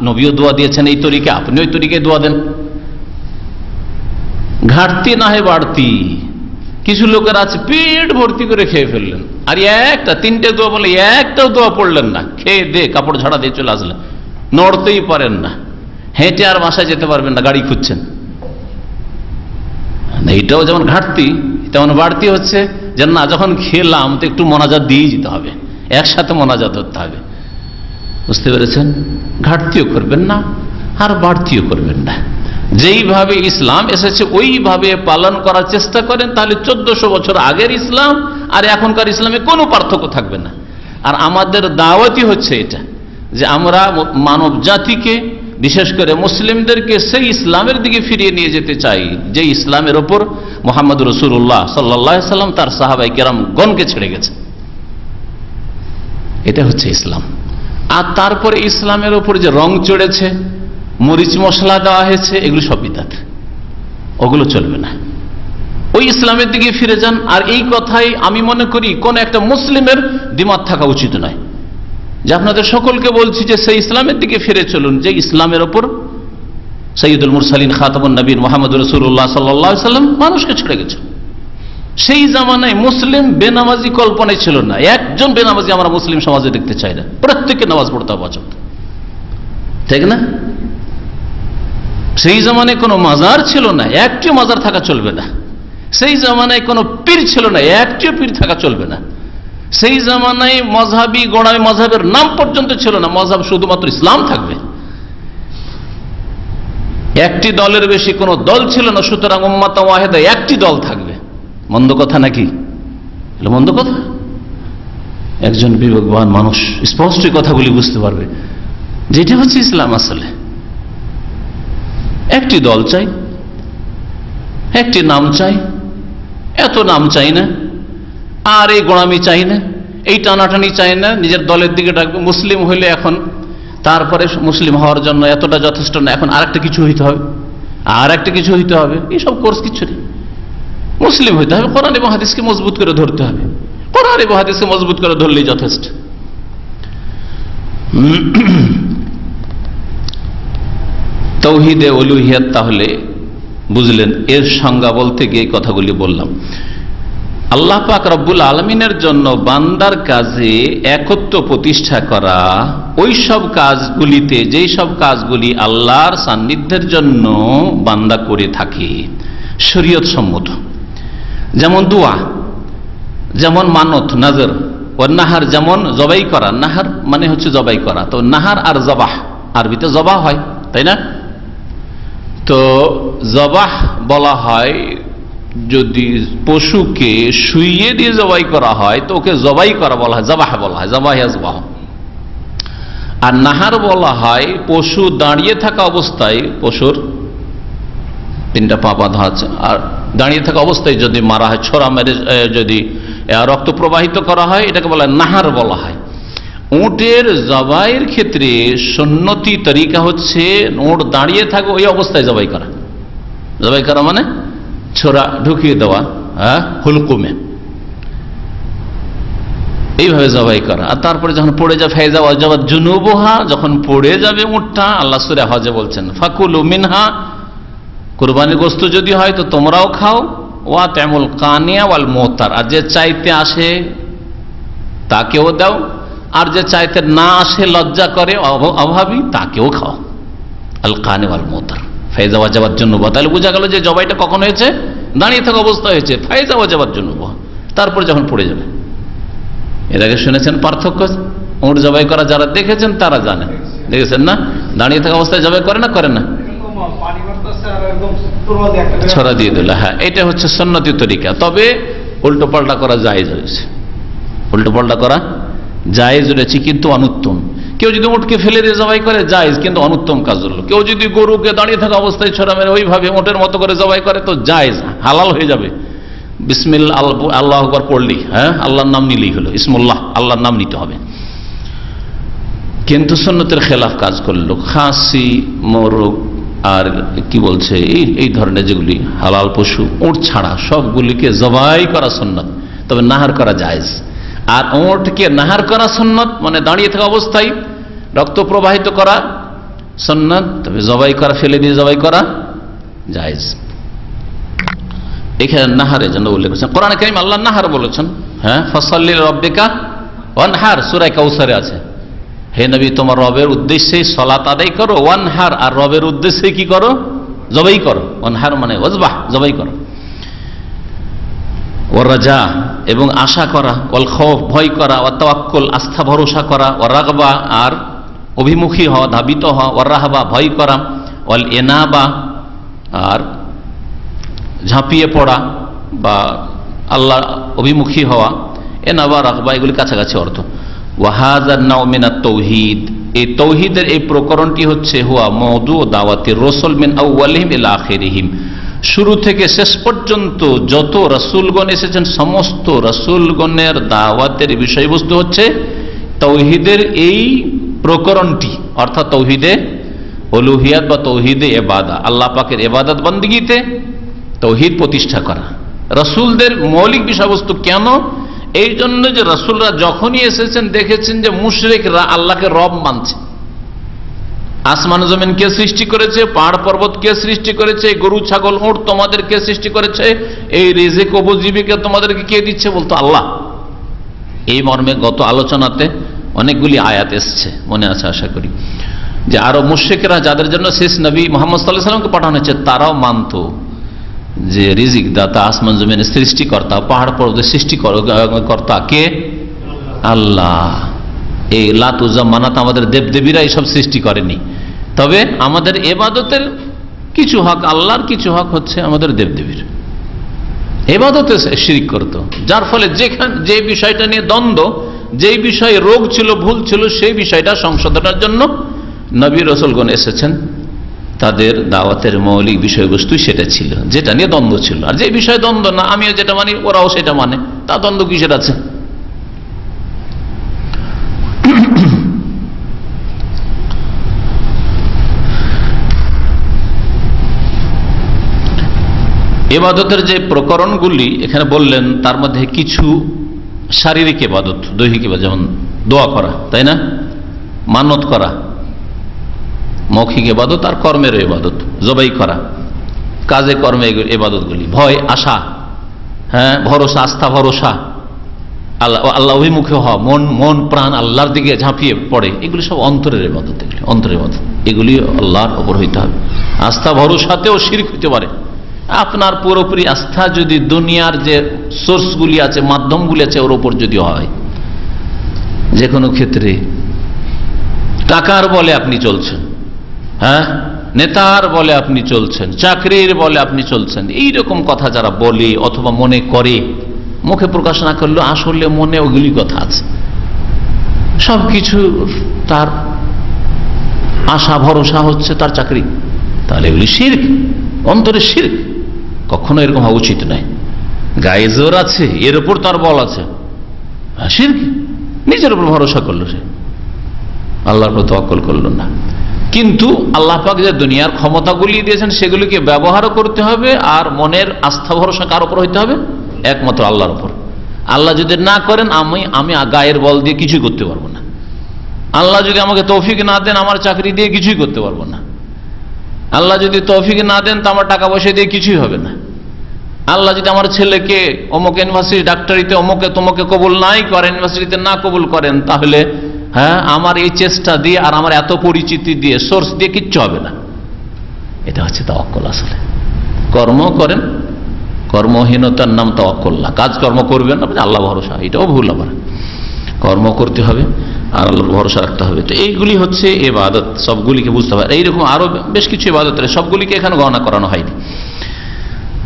নবীও দোয়া দিয়েছেন এই তরিকা, আপনি ওই তরিকায় দোয়া দেন। ঘাটতি না হয় বাড়তি, কিছু লোকের আছে পেট ভর্তি করে খেয়ে ফেললেন, আর একটা তিনটে দোয়া বলে একটাও দোয়া পড়লেন না, খেয়ে দে কাপড় ঝাড়া দিয়ে চলে আসলেন, নড়তেই পারেন না, হেঁটে আর বাসায় যেতে পারবেন না, গাড়ি খুঁজছেন। এইটাও যেমন ঘাটতি, তেমন বাড়তি হচ্ছে যে না, যখন খেলাম তো একটু মোনাজাত দিয়ে যেতে হবে, একসাথে মোনাজাত করতে হবে। বুঝতে পেরেছেন? ঘাটতিও করবেন না আর বাড়তিও করবেন না, যেইভাবে ইসলাম এসেছে ওইভাবে পালন করার চেষ্টা করেন, তাহলে 1400 বছর আগের ইসলাম আর এখনকার ইসলামে কোনো পার্থক্য থাকবে না। আর আমাদের দাওয়াতই হচ্ছে এটা, যে আমরা মানব জাতিকে, বিশেষ করে মুসলিমদেরকে সেই ইসলামের দিকে ফিরিয়ে নিয়ে যেতে চাই যে ইসলামের ওপর মুহাম্মদ রাসূলুল্লাহ সাল্লাল্লাহু আলাইহি ওয়াসাল্লাম তার সাহাবায়ে কেরামগণকে ছেড়ে গেছে। এটা হচ্ছে ইসলাম। আর তারপরে ইসলামের ওপর যে রং চড়েছে, মরিচ মশলা দেওয়া হয়েছে, এগুলো সব বিদআত, ওগুলো চলবে না। ওই ইসলামের দিকে ফিরে যান। আর এই কথাই আমি মনে করি কোন একটা মুসলিমের দ্বিমত থাকা উচিত নয়, যে আপনাদের সকলকে বলছি যে সেই ইসলামের দিকে ফিরে চলুন যে ইসলামের ওপর সাইয়্যিদুল মুরসালিন খাতামুন নবীন মুহাম্মদ রাসূলুল্লাহ সাল্লাল্লাহু আলাইহি ওয়াসাল্লাম মানুষকে ছেড়ে গেছেন, সেই জামানায় মুসলিম বেনামাজি কল্পনায় ছিল না। একজন বেনামাজি আমরা মুসলিম সমাজে দেখতে চাই না, প্রত্যেককে নামাজ পড়তে হবে, ঠিক না? সেই জামানায় কোনো মাজার ছিল না, একটিও মাজার থাকা চলবে না। সেই জামানায় কোনো পীর ছিল না, একটিও পীর থাকা চলবে না। সেই জামানায় মজহাবি গোড়ামি মজহাবের নাম পর্যন্ত ছিল না, মজহাব শুধুমাত্র ইসলাম থাকবে। একটি দলের বেশি কোনো দল ছিল না, সুতরাং উম্মাত ওয়াহিদা একটি দল থাকবে। মন্দ কথা নাকি? মন্দ কথা? একজন বিবেকবান মানুষ স্পষ্ট কথাগুলি বুঝতে পারবে, যেটা হচ্ছে ইসলাম। আসলে একটি দল চাই, একটি নাম চাই, এত নাম চাই না, আর এই গোড়ামি চাই না, এই টানাটানি চাই না, নিজের দলের দিকে ডাকবে। মুসলিম হইলে এখন তারপরে মুসলিম হওয়ার জন্য এতটা যথেষ্ট না, এখন আরেকটা কিছু হইতে হবে, আর একটা কিছু হইতে হবে, এইসব কোর্স কিছু নেই। মুসলিম হইতে হবে, কোরআন এবং হাদিসকে মজবুত করে ধরতে হবে, কোরআন এবং হাদিসকে মজবুত করে ধরলেই যথেষ্ট। তাওহীদে উলুহিয়াত তাহলে বুঝলেন, এর সংজ্ঞা বলতে গিয়ে কথাগুলি বললাম। আল্লাহ পাক রব্বুল আলামিনের জন্য বান্দার কাজে একত্ব প্রতিষ্ঠা করা, ওই সব কাজগুলিতে যেই সব কাজগুলি আল্লাহর সান্নিধ্যের জন্য বান্দা করে থাকে শরীয়ত সম্মত, যেমন দোয়া, যেমন মানত নাজর, ও নাহার যেমন জবাই করা। নাহার মানে হচ্ছে জবাই করা, তো নাহার আর জবাহ আরবিতে জবাহ হয়, তাই না? তো জবাহ বলা হয় যদি পশুকে শুইয়ে দিয়ে জবাই করা হয় তো ওকে জবাই করা বলা হয়, জবাহ বলা হয়, জবাহ। আর নাহার বলা হয় পশু দাঁড়িয়ে থাকা অবস্থায়, পশুর তিনটা পা বাঁধা আছে, আর দাঁড়িয়ে থাকা অবস্থায় যদি মারা হয়, ছোড়া মেরে যদি রক্ত প্রবাহিত করা হয়, এটাকে বলা হয় নাহার বলা হয়। উটের জবাইয়ের ক্ষেত্রে সুন্নতি তরিকা হচ্ছে উট দাঁড়িয়ে থাকে ওই অবস্থায় জবাই করা। জবাই করা মানে ছোড়া ঢুকিয়ে দেওয়া, হুলকুমে, এইভাবে জবাই করা। আর তারপরে যখন পড়ে যায় ফাইজা ওয়াজাবাত জুনুবুহা, যখন পড়ে যাবে উটটা, আল্লাহ সূরা হজে বলছেন ফাকুলু মিনহা, কুরবানির গোশত যদি হয় তো তোমরাও খাও, ওয়া তামুল কানিয়া ওয়াল মুতার, আর যে চাইতে আসে তাকেও দাও, আর যে চাইতে না আসে লজ্জা করে অভাবী তাকেও খাও। আল কানি ওয়াল মুতার ফাইজা ওয়াজাবাত জুনুবুহা, তাহলে বোঝা গেল যে জবাইটা কখন হয়েছে? দাঁড়িয়ে থাকা অবস্থা হয়েছে, ফাইজা ওয়াজাবাত জুনুবুহা, তারপর যখন পড়ে যাবে। এর আগে শুনেছেন পার্থক্য? উট জবাই করা যারা দেখেছেন তারা জানেন, দেখেছেন না? দাঁড়িয়ে থাকা অবস্থায় জবাই করে না, করে না, ছড়া দিয়ে দিল। হ্যাঁ, এটা হচ্ছে সুন্নতি তরিকা। তবে উল্টো পাল্টা করা জায়েজ হয়েছে, উল্টো পাল্টা করা জায়েজ রয়েছে, কিন্তু অনুত্তম। কেউ যদি উটকে ফেলে দিয়ে জবাই করে জায়েজ, কিন্তু অনুত্তম কাজ হলো। কেউ যদি গরুকে দাঁড়িয়ে থাকা অবস্থায় ছড়া মেরে ওইভাবে উটের মতো করে জবাই করে তো জায়েজ, হালাল হয়ে যাবে। বিসমিল্লাহ আল্লাহু আকবার পড়লি, হ্যাঁ, আল্লাহর নাম নিলেই হলো, ইসমুল্লাহ, আল্লাহর নাম নিতে হবে। কিন্তু সুন্নতের খেলাফ কাজ করলো, খাসি, মোরগ আর কি বলছে এই ধরনের যেগুলি হালাল পশু, উট ছাড়া সবগুলিকে জবাই করা সুন্নত, তবে নাহার করা জায়েজ। আর উটকে নাহার করা সুন্নত মানে দাঁড়িয়ে থাকা অবস্থায় রক্ত প্রবাহিত করা সুন্নত, তবে জবাই করা, ফেলে দিয়ে জবাই করা জায়েজ। এখানে নাহারের জন্য উল্লেখ করেছেন কোরআনে কারীম, আল্লাহ নাহার বলেছেন। হ্যাঁ, ফাসাল্লি লিরাব্বিকা ওয়ানহার, সূরা কাউসারে আছে, হে নবী তোমার রবের উদ্দেশ্যে সালাত আদায় করো, ওয়ানহার, আর রবের উদ্দেশ্যে কি করো? জবাই করো। ওয়ানহার মানে ওয়াজবাহ, জবাই করো। ওয়ার রাজা, এবং আশা করা, ওয়াল খাউফ, ভয় করা, ওয়া তাওয়াক্কুল, আস্থা ভরসা করা, ওয়ার রাগবা, আর অভিমুখী হওয়া, ধাবিত হওয়া, ওয়ার রাহবা, ভয় করা, ওয়াল ইনাবা, আর ঝাঁপিয়ে পড়া বা আল্লাহ অভিমুখী হওয়া, এনাবা রাগবা, এগুলি কাছাকাছি অর্থ। ওয়াহাযান নাও মিনাত তাওহীদ, এই তাওহীদের এই প্রকরণটি হচ্ছে হুয়া মওদু দাওয়াতির রাসূল মিন আউয়ালিহিম ইলা আখিরিহিম, শুরু থেকে শেষ পর্যন্ত যত রাসূলগণ এসেছেন সমস্ত রাসূলগণের দাওয়াতের বিষয়বস্তু হচ্ছে তাওহীদের এই প্রকরণটি, অর্থাৎ তাওহীদে উলুহিয়াত বা তাওহীদে ইবাদত, আল্লাহ পাকের ইবাদত বন্দেগীতে তাওহীদ প্রতিষ্ঠা করা। রাসূলদের মৌলিক বিষয়বস্তু কেন? এই জন্য যে রাসূলরা যখনই এসেছেন দেখেছেন যে মুশরিকরা আল্লাহকে রব মানছে, আসমান জমিন কে সৃষ্টি করেছে, পাহাড় পর্বত কে সৃষ্টি করেছে, গরু ছাগল উট তোমাদের কে সৃষ্টি করেছে, এই রিজিক উপজীবিকা তোমাদেরকে কে দিচ্ছে, বলতো আল্লাহ। এই মর্মে গত আলোচনাতে অনেকগুলি আয়াত এসছে, মনে আছে আশা করি, যে আরো মুশরিকরা যাদের জন্য শেষ নবী মুহাম্মদ সাল্লাল্লাহু আলাইহি ওয়াসাল্লামকে পাঠানো হয়েছে তারাও মানতো যে রিজিক দাতা, আসমান জমিনের সৃষ্টিকর্তা, পাহাড় পর্বতের সৃষ্টিকর্তা কে? আল্লাহ। এই লাত উজ্জা মানাত আমাদের দেবদেবীরা এইসব সৃষ্টি করেনি, তবে আমাদের ইবাদতের কিছু হক আল্লাহর, কিছু হক হচ্ছে আমাদের দেবদেবীর। ইবাদতে শিরক করত, যার ফলে যে বিষয়টা নিয়ে দ্বন্দ্ব, যেই বিষয়ে রোগ ছিল, ভুল ছিল, সেই বিষয়টা সংশোধনের জন্য নবী রাসূলগণ এসেছেন। তাদের দাওয়াতের মৌলিক বিষয়বস্তু সেটা ছিল, যেটা নিয়ে দ্বন্দ্ব ছিল। আর যে বিষয়ে দ্বন্দ্ব না, আমিও যেটা মানি ওরাও সেটা মানে, তা দ্বন্দ্ব কিসের আছে? ইবাদতের যে প্রকরণগুলি এখানে বললেন, তার মধ্যে কিছু শারীরিক ইবাদত, দৈহিক ইবাদত, যেমন দোয়া করা, তাই না, মানত করা, মৌখিক ইবাদত, আর কর্মের ইবাদত, জবাই করা, কাজে কর্মে ইবাদতগুলি, ভয় আশা, হ্যাঁ, ভরসা, আস্থা ভরসা, আল্লাহ অভিমুখে হওয়া, মন প্রাণ আল্লাহর দিকে ঝাঁপিয়ে পড়ে, এগুলি সব অন্তরের ইবাদত। এগুলি অন্তরের ইবাদত, এগুলি আল্লাহর ওপর হইতে হবে। আস্থা ভরসাতেও শিরক হইতে পারে। আপনার পুরোপুরি আস্থা যদি দুনিয়ার যে সোর্সগুলি আছে, মাধ্যমগুলি আছে, ওর ওপর যদি হয়, যে কোনো ক্ষেত্রে টাকার বলে আপনি চলছেন, হ্যাঁ, নেতার বলে আপনি চলছেন, চাকরির বলে আপনি চলছেন, এইরকম কথা যারা বলে অথবা মনে করে, মুখে প্রকাশ না করলেও আসলে মনে ওগুলি কথা আছে, সবকিছু তার আশা ভরসা হচ্ছে তার চাকরি, তাহলে এগুলি শিরক, অন্তরে শিরক। কখনো এরকম হওয়া উচিত নয়। গায়ে জোর আছে, এর উপর তার বল আছে, শিরক। নিজের উপর ভরসা করলো, সে আল্লাহর উপর তাওয়াক্কুল করলো না। কিন্তু আল্লাহ পাক যে দুনিয়ার ক্ষমতাগুলি দিয়েছেন সেগুলিকে ব্যবহারও করতে হবে, আর মনের আস্থা ভরসা কার উপর হইতে হবে? একমাত্র আল্লাহর উপর। আল্লাহ যদি না করেন, আমি গায়ের বল দিয়ে কিছুই করতে পারবো না। আল্লাহ যদি আমাকে তৌফিক না দেন, আমার চাকরি দিয়ে কিছুই করতে পারবো না। আল্লাহ যদি তৌফিক না দেন, তো আমার টাকা পয়সা দিয়ে কিছুই হবে না। আল্লাহ যদি আমার ছেলেকে অমুক ইউনিভার্সিটি ডাক্তারিতে অমুকে তোমাকে কবুল নাই করেন, ইউনিভার্সিটিতে না কবুল করেন, তাহলে হ্যাঁ, আমার এই চেষ্টা দিয়ে আর আমার এত পরিচিতি দিয়ে, সোর্স দিয়ে কিচ্ছু হবে না। এটা হচ্ছে তাওয়াক্কুল। আসলে কর্ম করেন, কর্মহীনতার নাম তাওয়াক্কুল না। কাজকর্ম করবেন না, আল্লাহ ভরসা, এটাও ভুল। আবার কর্ম করতে হবে আর আল্লাহর ভরসা রাখতে হবে। তো এইগুলি হচ্ছে ইবাদত, সবগুলিকে বুঝতে হবে। এইরকম আরো বেশ কিছু ইবাদত রয়েছে, সবগুলিকে এখানে গণনা করানো হয়নি।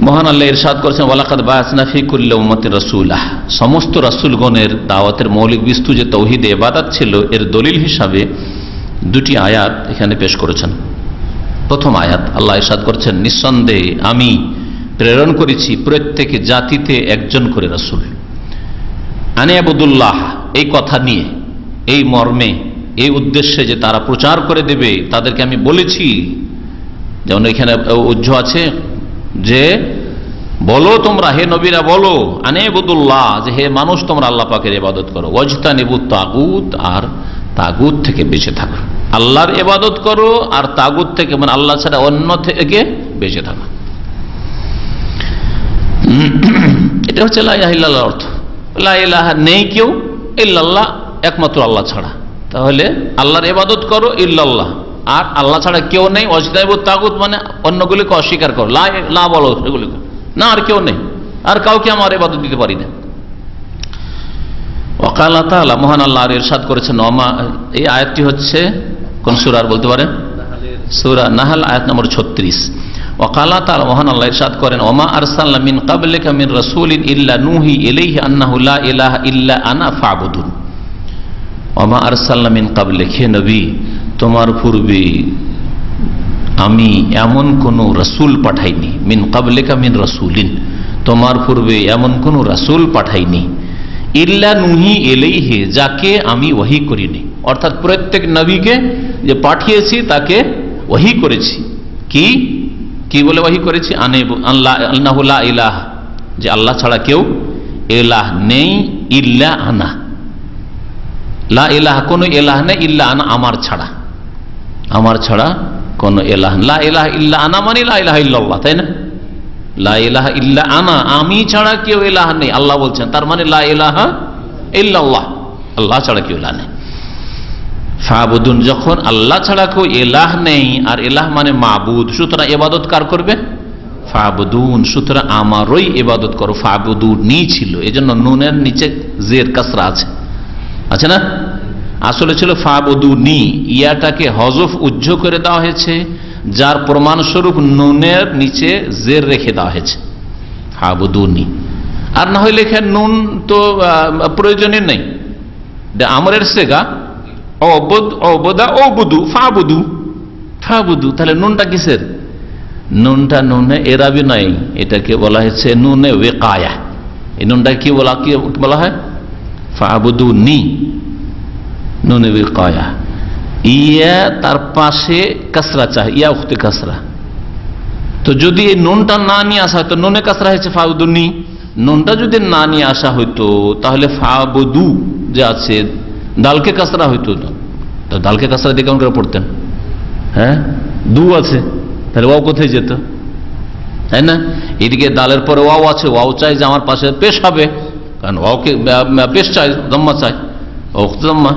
মহান আল্লাহ ইরশাদ করেছেন, ওয়ালাকাদ বাআসনা ফি কুল্লি উম্মাতিন রাসূলা। সমস্ত রাসূলগণের দাওয়াতের মৌলিক বস্তু যে তাওহীদ ইবাদত ছিল, এর দলিল হিসাবে দুটি আয়াত এখানে পেশ করেছেন। প্রথম আয়াত আল্লাহ ইরশাদ করেছেন, নিঃসন্দেহে আমি প্রেরণ করেছি প্রত্যেক জাতিতে একজন করে রাসূল। আনি আবুদুল্লাহ, এই কথা নিয়ে, এই মর্মে, এই উদ্দেশ্যে যে তারা প্রচার করে দেবে, তাদেরকে আমি বলেছি। যেমন এখানে উজ্জ আছে যে বলো তোমরা, হে নবীরা বলো, আনি আবুদুল্লাহ, যে হে মানুষ তোমরা আল্লাহ পাকের ইবাদত করো, ওয়াজতানিবুত তাগুত, আর তাগুত থেকে বেঁচে থাকো। আল্লাহর ইবাদত করো আর তাগুত থেকে, মানে আল্লাহ ছাড়া অন্য থেকে বেঁচে থাকো। এটা হচ্ছে লা ইলাহা ইল্লাল্লাহর অর্থ। লা ইলাহা নেই কেউ ইল্লাল্লাহ, একমাত্র আল্লাহ ছাড়া। তাহলে আল্লাহর ইবাদত করো ইল্লাল্লাহ, আর আল্লাহ ছাড়া কেউ নেই। ওয়াজতানিবুত তাগুত মানে অন্যগুলিকে অস্বীকার করো, লা বলো সেগুলিকে, না আর কেউ নেই, আর কাউকে আমার ইবাদত দিতে পারি না। ওয়াকাল তাআলা, মহান আল্লাহ আর ইরশাদ করেছেন, এই আয়াতটি হচ্ছে কোন সূরার বলতে পারেন? সূরা নাহল, আয়াত নম্বর 36। ওয়াকাল তাআলা, মহান আল্লাহ ইরশাদ করেন, ওমা আরসালনা মিন ক্বাবলিকা মিন রাসূলিন ইল্লা নূহি ইলাইহি আন্নাহু লা ইলাহা ইল্লা আনা ফা'বুদুন। ওমা আরসালনা মিন ক্বাবলিক, হে নবী তোমার পূর্বে আমি এমন কোন রাসূল পাঠাইনি। মিন ক্বাবলিকা মিন রাসূলিন, তোমার পূর্বে এমন কোন রাসূল পাঠাইনি। ইল্লা নূহি ইলাইহি, যাকে আমি ওহী করিনি। অর্থাৎ প্রত্যেক নবীকে যে পাঠিয়েছি তাকে ওহী করেছি। কি বলে ওহী করেছি? আন্নাহু লা ইলাহা, যে আল্লাহ ছাড়া কেউ ইলাহ নেই, ইল্লা আনা, লা ইলাহা, কোন ইলাহ নেই, ইল্লা আনা, আমার ছাড়া। আমার ছাড়া কোন ইলাহ, লা ইলাহা ইল্লা আনা মানে লা ইলাহা ইল্লাল্লাহ, তাই না? লা ইলাহা ইল্লা আনা, আমি ছাড়া কেউ ইলাহ নেই আল্লাহ বলছেন, তার মানে লা ইলাহা ইল্লাল্লাহ, আল্লাহ ছাড়া কেউ ইলাহ নেই। ফাবুদুন, যখন আল্লাহ ছাড়া কেউ ইলাহ নেই, আর ইলাহ মানে মাবুদ, সুতরাং ইবাদত কার করবে? ফাবুদুন, সুতরাং আমারই ইবাদত করো। ফাবুদুনি ছিল, এজন্য নুনের নিচে জের কাসরা আছে না? আসলে ছিল ফাবুদুনি, ইয়াটাকে হযফ উজ্জ করে দেওয়া হয়েছে, যার প্রমাণ স্বরূপ নুনের নিচে জের রেখে দেওয়া হয়েছে, ফাবুদুনি। আর না হলে লেখা নুন তো প্রয়োজনই নেই, আমরের সেগা ফাবুদু, তাহলে নুনটা কিসের? নুনটা নুনে এরাবি নয়, এটাকে বলা হয়েছে নুনে ওয়েকায়া। এই নুনটা কি বলা হয়? ফাবুদুনি, নুনে ওয়েকায়া। ইয়া তার পাশে কাসরা চাই, ইয়া উখতে কাসরা। তো যদি এই নুনটা না নিয়ে আসা হয়তো, নুনে কাসরা হয়েছে ফাবুদুনি, নুনটা যদি না নিয়ে আসা হইতো তাহলে ফাবুদু যে আছে দালকে কাসরা হইতো, তো দালকে কাসরা দিয়ে কেমন করে পড়তেন? হ্যাঁ, দু আছে, তাহলে ওয়াও কোথায় যেত? তাই না? এদিকে দালের পরে ওয়াও আছে, ওয়াও চাই যে আমার পাশে পেশ হবে, কারণ ওয়াওকে পেশ চাই, দম্মা চাই, দম্মা।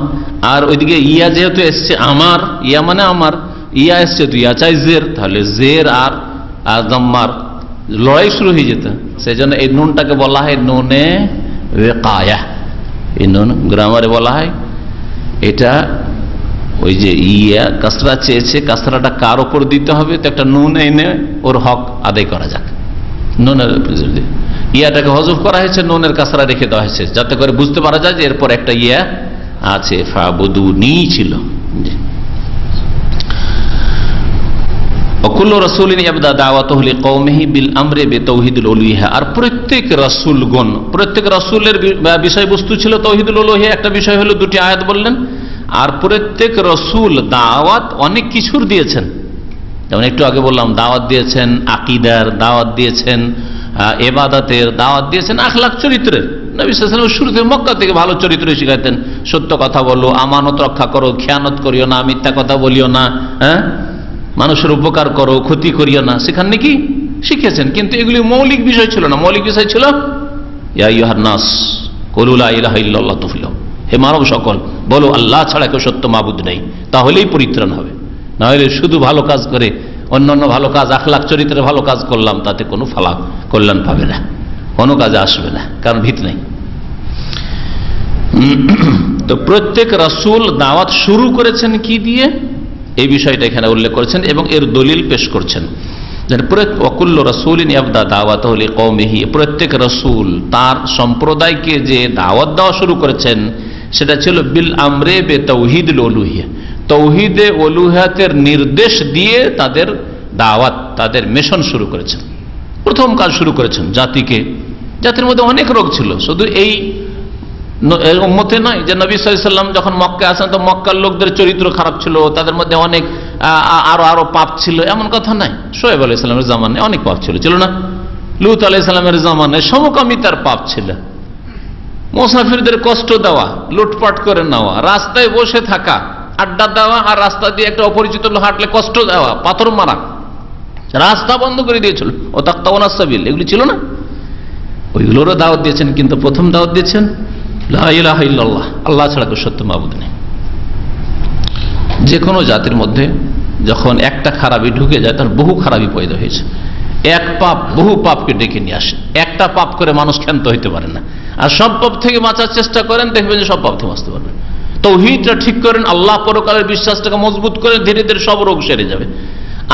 আর ওইদিকে ইয়া যেহেতু এসছে আমার, ইয়া মানে আমার, ইয়া এসছে তো ইয়া চাই জের, তাহলে জের আর দম্মার লড়াই শুরু হয়ে যেত। সেই জন্য এই নুনটাকে বলা হয় নুনে ওয়েকায়া। এই নুন গ্রামারে বলা হয়, এটা ওই যে ইয়া কাসরা চেয়েছে, কাসরাটা কার ওপর দিতে হবে, তো একটা নুন এনে ওর হক আদায় করা যাক। নুনের ইয়াটাকে হযফ করা হয়েছে, নুনের কাসরা রেখে দেওয়া হয়েছে, যাতে করে বুঝতে পারা যায় যে এরপর একটা ইয়া আছে, ফাবুদুনি ছিল। ওয়াকুল্লু রাসূলিন ইয়াবদা দাওয়াতাহু লিকওমিহি বিল আমরি বিতাওহীদিল উলুহিয়া। আর প্রত্যেক রাসূলগণ, প্রত্যেক রাসূলের বিষয়বস্তু ছিল তাওহীদুল উলুহিয়া। একটা বিষয় হলো, দুটি আয়াত বললেন। আর প্রত্যেক রাসূল দাওয়াত অনেক কিছুর দিয়েছেন, যেমন একটু আগে বললাম, দাওয়াত দিয়েছেন আকীদার, দাওয়াত দিয়েছেন ইবাদতের, দাওয়াত দিয়েছেন আখলাক চরিত্রের। নবী সাল্লাল্লাহু আলাইহি ওয়াসাল্লাম শুরুতে মক্কা থেকে ভালো চরিত্র শিখাতেন, সত্য কথা বলো, আমানত রক্ষা করো, খেয়ানত করিও না, মিথ্যা কথা বলিও না, হ্যাঁ, মানুষের উপকার করো, ক্ষতি করিও না, সেখান নাকি শিখেছেন। কিন্তু এগুলি মৌলিক বিষয় ছিল না, মৌলিক বিষয় ছিল ইয়া আইয়ুহান নাস কুলু লা ইলাহা ইল্লাল্লাহ তুফলিহু, হে মানব সকল বলো আল্লাহ ছাড়া কেউ সত্য মাবুদ নেই, তাহলেই পরিত্রাণ হবে। না হলে শুধু ভালো কাজ করে অন্যান্য ভালো কাজ, আখলাক চরিত্রে ভালো কাজ করলাম, তাতে কোনো ফালাক কল্যাণ পাবে না, কোনো কাজে আসবে না, কারণ ভিত নেই। তো প্রত্যেক রাসূল দাওয়াত শুরু করেছেন কি দিয়ে, এই বিষয়টা এখানে উল্লেখ করেছেন এবং এর দলিল পেশ করছেন। ওয়াকুল্লু রাসূলিন ইয়াবদা দাওয়াতাহু লিকওমিহি, প্রত্যেক রাসূল তার সম্প্রদায়কে যে দাওয়াত দেওয়া শুরু করেছেন সেটা ছিল বিল আমরে বিতাওহীদিল উলুহিয়া, তাওহীদে উলুহিয়াতের নির্দেশ দিয়ে তাদের দাওয়াত, তাদের মিশন শুরু করেছেন। প্রথম কাজ শুরু করেছেন জাতিকে, জাতির মধ্যে অনেক রোগ ছিল, শুধু এই উম্মতে নয় যে নবী সাল্লাল্লাহু আলাইহি ওয়াসাল্লাম যখন মক্কায় আসেন তো মক্কার লোকদের চরিত্র খারাপ ছিল, তাদের মধ্যে অনেক আরো পাপ ছিল, এমন কথা নাই। শোয়েব আলাইহিস সালামের জামানায় অনেক পাপ ছিল না? লূত আলাইহিস সালামের জামানায় সমকামিতার পাপ ছিল, মুসাফিরদের কষ্ট দেওয়া, লুটপাট করে নেওয়া, রাস্তায় বসে থাকা, আড্ডা দেওয়া, আর রাস্তা দিয়ে একটা অপরিচিত লোক হাঁটলে কষ্ট দেওয়া, পাথর মারা, রাস্তা বন্ধ করে দিয়েছিল, ও তাকতাউনাস সাবিল, এগুলি ছিল না? ওইগুলোরও দাওয়াত দিয়েছেন, কিন্তু প্রথম দাওয়াত দিয়েছেন লা ইলাহা ইল্লাল্লাহ, আল্লাহ ছাড়া কেউ সত্য মাবুদ নেই। যে কোনো জাতির মধ্যে যখন একটা খারাপি ঢুকে যায় তার বহু খারাপি পয়দা হয়েছে। এক পাপ বহু পাপকে ডেকে নিয়ে আসে, একটা পাপ করে মানুষ ক্ষান্ত হইতে পারে না। আর সব পাপ থেকে বাঁচার চেষ্টা করেন, দেখবেন যে সব পাপ থেকে বাঁচতে পারবেন। তাওহীদটা ঠিক করেন, আল্লাহ পরকালের বিশ্বাসটাকে মজবুত করে, ধীরে ধীরে সব রোগ সেরে যাবে।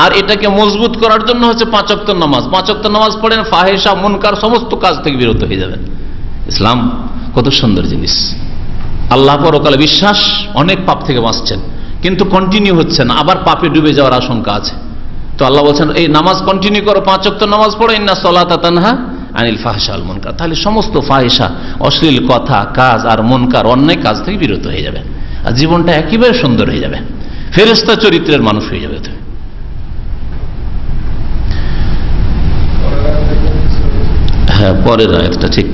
আর এটাকে মজবুত করার জন্য হচ্ছে 5 ওয়াক্ত নামাজ। 5 ওয়াক্ত নামাজ পড়েন, ফাহেসা মুনকার সমস্ত কাজ থেকে বিরত হয়ে যাবেন। ইসলাম কত সুন্দর জিনিস। আল্লাহ পরকালে বিশ্বাস, অনেক পাপ থেকে বাঁচছেন, কিন্তু কন্টিনিউ হচ্ছে না, আবার পাপে ডুবে যাওয়ার আশঙ্কা আছে। তো আল্লাহ বলছেন এই নামাজ কন্টিনিউ করো, 5 ওয়াক্ত নামাজ পড়ো, ইন্না সলাতা তানহা আনিল ফাহশা ওয়াল মুনকার, তাহলে সমস্ত ফাহেসা, অশ্লীল কথা, কাজ আর মুনকার, অন্যায় কাজ থেকে বিরত হয়ে যাবে, আর জীবনটা একেবারে সুন্দর হয়ে যাবে, ফেরেশতা চরিত্রের মানুষ হয়ে যাবে তুমি। হ্যাঁ, পরের আয়াতটা ঠিক,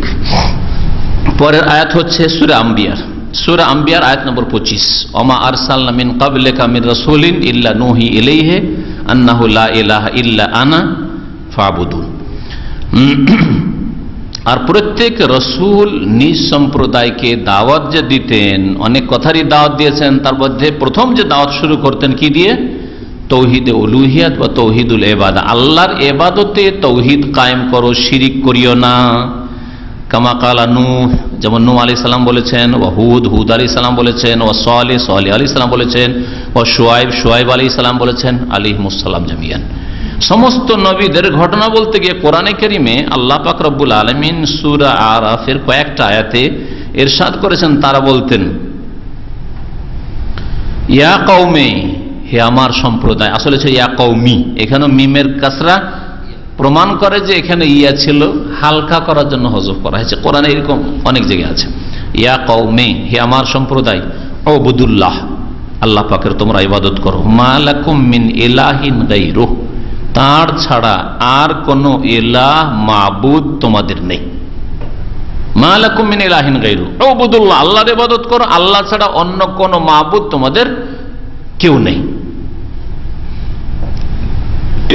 পরের আয়াত হচ্ছে সূরা আম্বিয়ার সূরা আম্বিয়ার আয়াত নম্বর 25, ওমা আরসালনা মিন ক্বাবলিকা মির রাসূলিন ইল্লা নূহি ইলাইহি আন্নাহু লা ইলাহা ইল্লা আনা ফাবুদুন। আর প্রত্যেক রসুল নিজ সম্প্রদায়কে দাওয়াত যে দিতেন, অনেক কথারই দাওয়াত দিয়েছেন, তার মধ্যে প্রথম যে দাওয়াত শুরু করতেন কি দিয়ে? তৌহিদে উলুহিয়াত বা তৌহিদুল ইবাদা, আল্লাহর ইবাদতে তৌহিদ কায়েম করো, শিরিক করিও না। কামা কালা নূহ, যেমন নূহ আলাইহিস সালাম বলেছেন, ও হুদ আলাইহিস সালাম বলেছেন, ও সালেহ আলাইহিস সালাম বলেছেন, ও শুআয়ব আলাইহিস সালাম বলেছেন, আলাইহিমুস সালাম জামিয়ান। সমস্ত নবীদের ঘটনা বলতে গিয়ে কোরআনে কারিমে আল্লাহ পাক রব্বুল আলামিন সূরা আরাফের কয়েকটা আয়াতে ইরশাদ করেছেন, তারা বলতেন ইয়া কওমি, হে আমার সম্প্রদায়। আসলে হচ্ছে ইয়া কওমি, এখানে মিমের কাসরা প্রমাণ করে যে এখানে ইয়া ছিল, হালকা করার জন্য হযফ করা হয়েছে। কোরআনে এরকম অনেক জায়গায় আছে। ইয়া কওমি, হে আমার সম্প্রদায়, উবুদুল্লাহ, আল্লাহ পাকের তোমরা ইবাদত করো, মা লাকুম মিন ইলাহিন গায়রুহু, তার ছাড়া আর কোন ইলাহ মাবুদ তোমাদের নেই। মা লাকুম মিন ইলাহিন গায়রুহু উবুদুল্লাহ, আল্লাহর ইবাদত করো, আল্লাহ ছাড়া অন্য কোন মাবুদ তোমাদের কেউ নেই।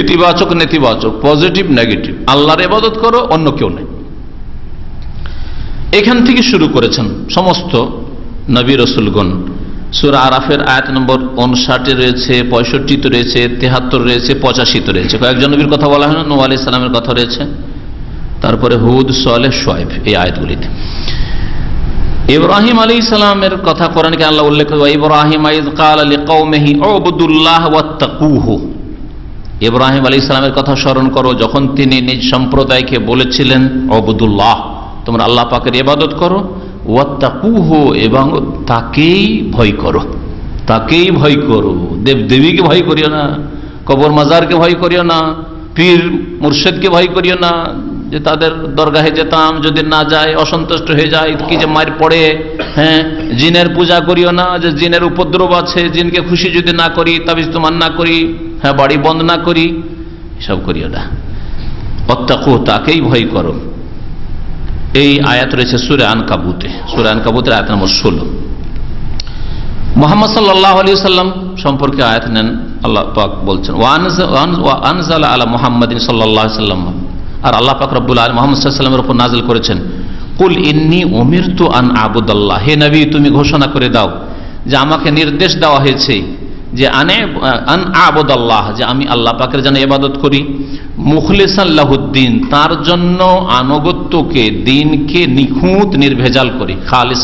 ইতিবাচক নেতিবাচক, পজিটিভ নেগেটিভ, আল্লাহর ইবাদত করো, অন্য কেউ নেই। এখান থেকে শুরু করেছেন সমস্ত নবী রাসূলগণ। সূরা আরাফের আয়াত নম্বর 59 রয়েছে, 65 রয়েছে, 73 রয়েছে, 85 রয়েছে। কয়েকজন নবীর কথা বলা হয় না, নূহ আলাইহিস সালামের কথা রয়েছে, তারপরে হুদ, সালেহ, শুআয়ব, এই আয়াতগুলিতে। ইব্রাহিম আলাইহিস সালামের কথা কোরআনে আল্লাহ উল্লেখ করে, ইব্রাহিম ইয ক্বালা লিকওমিহি উবুদুল্লাহ ওয়াত্তাকুহু, ইব্রাহিম আলাইহিস সালামের কথা স্মরণ করো যখন তিনি নিজ সম্প্রদায়কে বলেছিলেন উবুদুল্লাহ, তোমরা আল্লাহ পাকের ইবাদত করো, ওয়াত্তাকুহু, এবং তাকেই ভয় করো, তাকেই ভয় করো। দেবদেবীকে ভয় করিও না, কবর মাজারকে ভয় করিও না, পীর মুর্শিদকে ভয় করিও না, যে তাদের দরগাহে যেতাম, যদি না যায় অসন্তুষ্ট হয়ে যায়, কি যে মার পড়ে। হ্যাঁ, জিনের পূজা করিও না, যে জিনের উপদ্রব আছে, জিনকে খুশি যদি না করি, তাবিজ তোমার না করি, হ্যাঁ বাড়ি বন্ধ না করি, এসব করিও না। ওয়াত্তাকু, তাকেই ভয় করো। এই আয়াত রয়েছে সূরা আনকাবুতে, সূরা আনকাবুতের আয়াত নম্বর 16। মুহাম্মদ সাল্লাল্লাহু আলাইহি ওয়াসাল্লাম সম্পর্কে আয়াত নেন, আল্লাহ পাক বলছেন ওয়া আনজালা আলা মুহাম্মাদিন সাল্লাল্লাহু আলাইহি ওয়াসাল্লাম, আর আল্লাহ পাক রব্বুল আলামিন মুহাম্মদ সাল্লাল্লাহু আলাইহি ওয়াসাল্লামের উপর নাযিল করেছেন, কুল ইন্নী উমিরতু আন আবুদাল্লাহ, হে নবী তুমি ঘোষণা করে দাও যে আমাকে নির্দেশ দেওয়া হয়েছে যে আন আবুদাল্লাহ, যে আমি আল্লাহ পাকের যেন ইবাদত করি, মুখলিসান লাহুদ্দিন, তার জন্য আনুগত্যকে, দিনকে নিখুঁত নির্ভেজাল করে, খালিস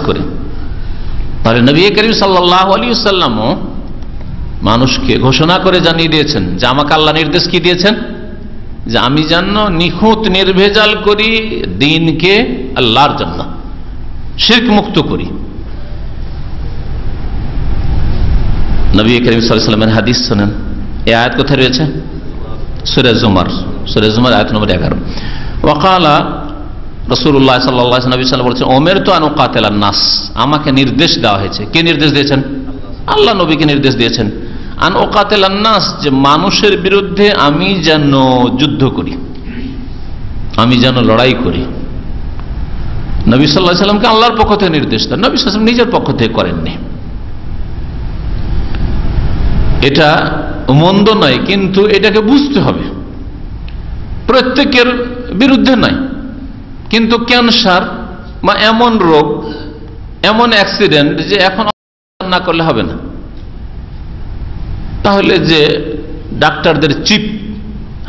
করে। তাহলে নবী করিম সাল্লাল্লাহু আলাইহি ওয়াসাল্লাম মানুষকে ঘোষণা করে জানিয়ে দিয়েছেন যে আমাকে আল্লাহ নির্দেশ কি দিয়েছেন, যে আমি যেন নিখুঁত নির্ভেজাল করি, দিনকে আল্লাহর জন্য, শিরক মুক্ত করি। নবী করিম সাল্লাল্লাহু আলাইহি ওয়াসাল্লামের হাদিস শুনেন, এই আয়াত কোথায় রয়েছে? সূরা জুমার আয়াত নম্বর 11। ওয়াকালা রাসূলুল্লাহ সাল্লাল্লাহু আলাইহি ওয়াসাল্লাম বলেছেন, উমিরতু আন উকাতিলান নাস, আমাকে নির্দেশ দেওয়া হয়েছে। কে নির্দেশ দিয়েছেন? আল্লাহ নবীকে নির্দেশ দিয়েছেন। আন উকাতিলান নাস, যে মানুষের বিরুদ্ধে আমি যেন যুদ্ধ করি, আমি যেন লড়াই করি। নবী সাল্লাল্লাহু আলাইহি ওয়াসাল্লামকে আল্লাহর পক্ষ থেকে নির্দেশ দেন, নবী সাল্লাল্লাহু আলাইহি ওয়াসাল্লাম নিজের পক্ষ থেকে করেননি। এটা মন্দ নয়, কিন্তু এটাকে বুঝতে হবে, প্রত্যেকের বিরুদ্ধে নয়। কিন্তু ক্যান্সার বা এমন রোগ, এমন অ্যাক্সিডেন্ট যে এখন না করলে হবে না, তাহলে যে ডাক্তারদের চিফ,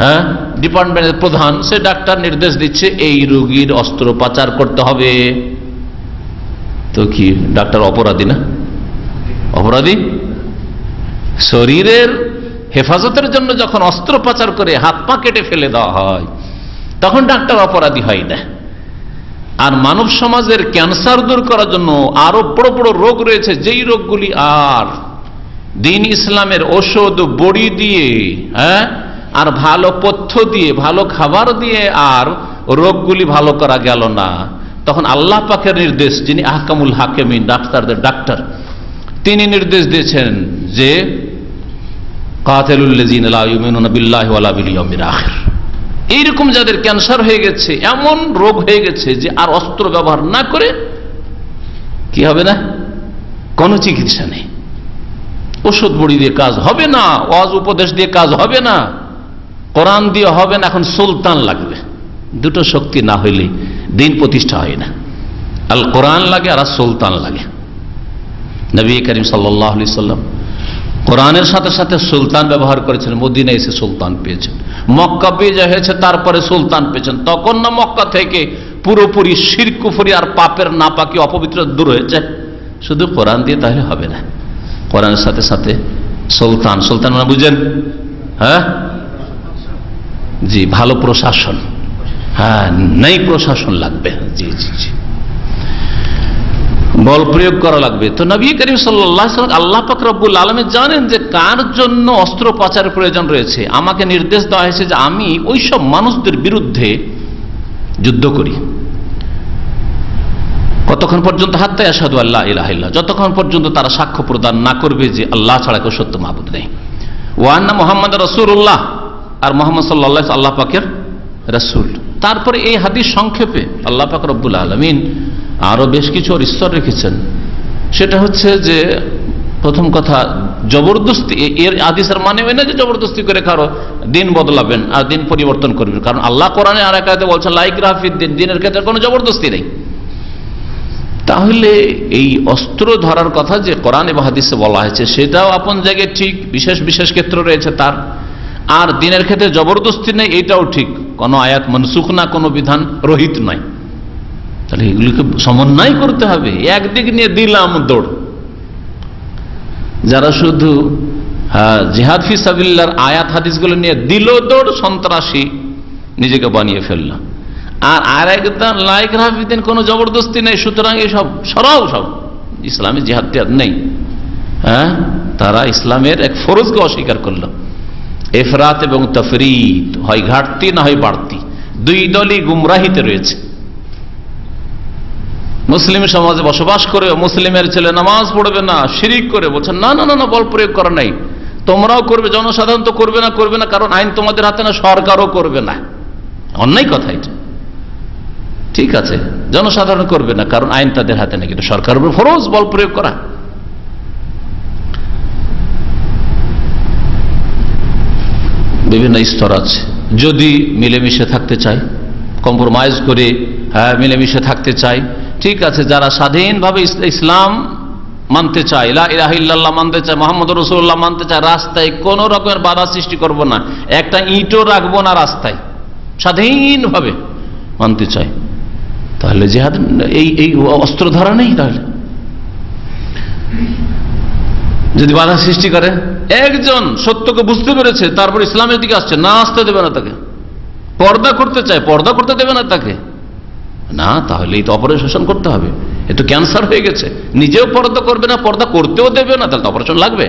হ্যাঁ ডিপার্টমেন্টের প্রধান, সে ডাক্তার নির্দেশ দিচ্ছে এই রোগীর অস্ত্রোপচার করতে হবে, তো কি ডাক্তার অপরাধী না? অপরাধী? শরীরের হেফাজতের জন্য যখন অস্ত্রোপচার করে হাত পা কেটে ফেলে দেওয়া হয়, তখন ডাক্তার অপরাধী হয় না। আর মানব সমাজের ক্যান্সার দূর করার জন্য আরো বড় বড় রোগ রয়েছে, যেই রোগগুলি আর দিন ইসলামের ঔষধ বড়ি দিয়ে, হ্যাঁ, আর ভালো পথ্য দিয়ে, ভালো খাবার দিয়ে আর রোগগুলি ভালো করা গেল না, তখন আল্লাহ পাকের নির্দেশ, যিনি আহকামুল হাকিমিন, ডাক্তারদের ডাক্তার, তিনি নির্দেশ দিয়েছেন যে কাতিলুল্লাযিনা লা ইউমিনুনা বিল্লাহি ওয়ালা বিল ইয়াউমিল আখির। এইরকম যাদের ক্যান্সার হয়ে গেছে, এমন রোগ হয়ে গেছে যে আর অস্ত্র ব্যবহার না করে কি হবে না? কোনো চিকিৎসা নেই। ওষুধ বড়ি দিয়ে কাজ হবে না, ওয়াজ উপদেশ দিয়ে কাজ হবে না, কোরআন দিয়ে হবে না, এখন সুলতান লাগবে। দুটো শক্তি না হইলে দিন প্রতিষ্ঠা হয় না। আল কোরআন লাগে আর সুলতান লাগে। নবী করিম সাল্লাল্লাহু আলাইহি সাল্লাম কোরআনের সাথে সাথে সুলতান ব্যবহার করেছেন। মদিনায় এসে সুলতান পেয়েছেন, মক্কা বিজয় হয়েছে তারপরে সুলতান পেয়েছেন। তখন না মক্কা থেকে পুরোপুরি শিরক কুফরি আর পাপের নাপাকি অপবিত্র দূর হয়েছে। শুধু কোরআন দিয়ে তাহলে হবে না, কোরআনের সাথে সাথে সুলতান। সুলতান মানে বুঝেন? হ্যাঁ জি, ভালো প্রশাসন, হ্যাঁ নেই প্রশাসন লাগবে। জি জি জি, বল প্রয়োগ করা লাগবে। তো নবী করিম সাল্লাল্লাহু আলাইহি ওয়াসাল্লাম আল্লাহ পাক রব্বুল আলামিন জানেন যে কার জন্য অস্ত্রোপচারের প্রয়োজন রয়েছে। আমাকে নির্দেশ দেওয়া হয়েছে যে আমি ওইসব মানুষদের বিরুদ্ধে যুদ্ধ করি। কতক্ষণ পর্যন্ত? হাত্তা আশহাদু আল্লা ইলাহা ইল্লাল্লাহ, যতক্ষণ পর্যন্ত তারা সাক্ষ্য প্রদান না করবে যে আল্লাহ ছাড়া কেউ সত্য মাবুদ নেই, ওয়া আন্না মুহাম্মাদুর রাসূলুল্লাহ, আর মুহাম্মদ সাল্লাল্লাহু আলাইহি ওয়াসাল্লাম আল্লাহ পাকের রাসূল। তারপরে এই হাদিস সংক্ষেপে আল্লাহ পাক রব্বুল আলামিন আরো বেশ কিছু স্তর রেখেছেন। সেটা হচ্ছে যে প্রথম কথা, জবরদস্তি। এর হাদিসের মানে হয় না যে জবরদস্তি করে কারো দিন বদলাবেন আর দিন পরিবর্তন করবেন, কারণ আল্লাহ কোরআনে আর এক আয়াতে বলছেন লা ইকরাহা ফিদ-দীন, দিনের ক্ষেত্রে কোনো জবরদস্তি নেই। তাহলে এই অস্ত্র ধরার কথা যে কোরআন এবং হাদিসে বলা হয়েছে সেটাও আপন জায়গায় ঠিক, বিশেষ বিশেষ ক্ষেত্র রয়েছে তার। আর দিনের ক্ষেত্রে জবরদস্তি নেই, এটাও ঠিক। কোনো আয়াত মনসুখ না, কোনো বিধান রহিত নয়। তাহলে এগুলিকে সমন্বয় করতে হবে। একদিক নিয়ে দিলাম দৌড়, যারা শুধু জিহাদ ফি সাবিলিল্লাহর আয়াত হাদিসগুলো নিয়ে দিল দৌড়, সন্ত্রাসী নিজেকে বানিয়ে ফেলল। আর আরেকটা লাইক রাফিদিন, কোনো জবরদস্তি নেই, সুতরাং এইসব সরাও, সব ইসলামী জিহাদ টিহাদ নেই। হ্যাঁ, তারা ইসলামের এক ফরজকে অস্বীকার করলো। এফরাত এবং তফরিদ, হয় ঘাটতি না হয় বাড়তি, দুই দলই গুমরাহিতে রয়েছে। মুসলিম সমাজে বসবাস করে মুসলিমের ছেলে নামাজ পড়বে না, শিরিক করে, বলছেন না না না, বল প্রয়োগ করা নাই, তোমরাও করবে, জনসাধারণ তো করবে না, কারণ আইন তোমাদের হাতে না, সরকারও করবে না। অন্যায় কথা এটা। ঠিক আছে, জনসাধারণ করবে না কারণ আইন তাদের হাতে না, কিন্তু সরকারের উপর ফরজ বল প্রয়োগ করা। বিভিন্ন স্তর আছে। যদি মিলেমিশে থাকতে চাই, কম্প্রোমাইজ করে, হ্যাঁ মিলেমিশে থাকতে চাই, ঠিক আছে। যারা স্বাধীনভাবে ইসলাম মানতে চায়, লা ইলাহা ইল্লাল্লাহ মানতে চায়, মুহাম্মদুর রাসূলুল্লাহ মানতে চায়, রাস্তায় কোন রকমের বাধা সৃষ্টি করব না, একটা ইটও রাখবো না রাস্তায়, স্বাধীনভাবে মানতে চায়, তাহলে জিহাদ এই অস্ত্র ধরা নেই। তাহলে যদি বাধা সৃষ্টি করে, একজন সত্যকে বুঝতে পেরেছে তারপর ইসলামের দিকে আসছে, না আসতে দেবে না তাকে। পর্দা করতে চায়, পর্দা করতে দেবে না তাকে, না, তাহলে এই তো অপারেশন করতে হবে। এ তো ক্যান্সার হয়ে গেছে, নিজেও পর্দা করবে না, পর্দা করতেও দেবে না, তাহলে তো অপারেশন লাগবে।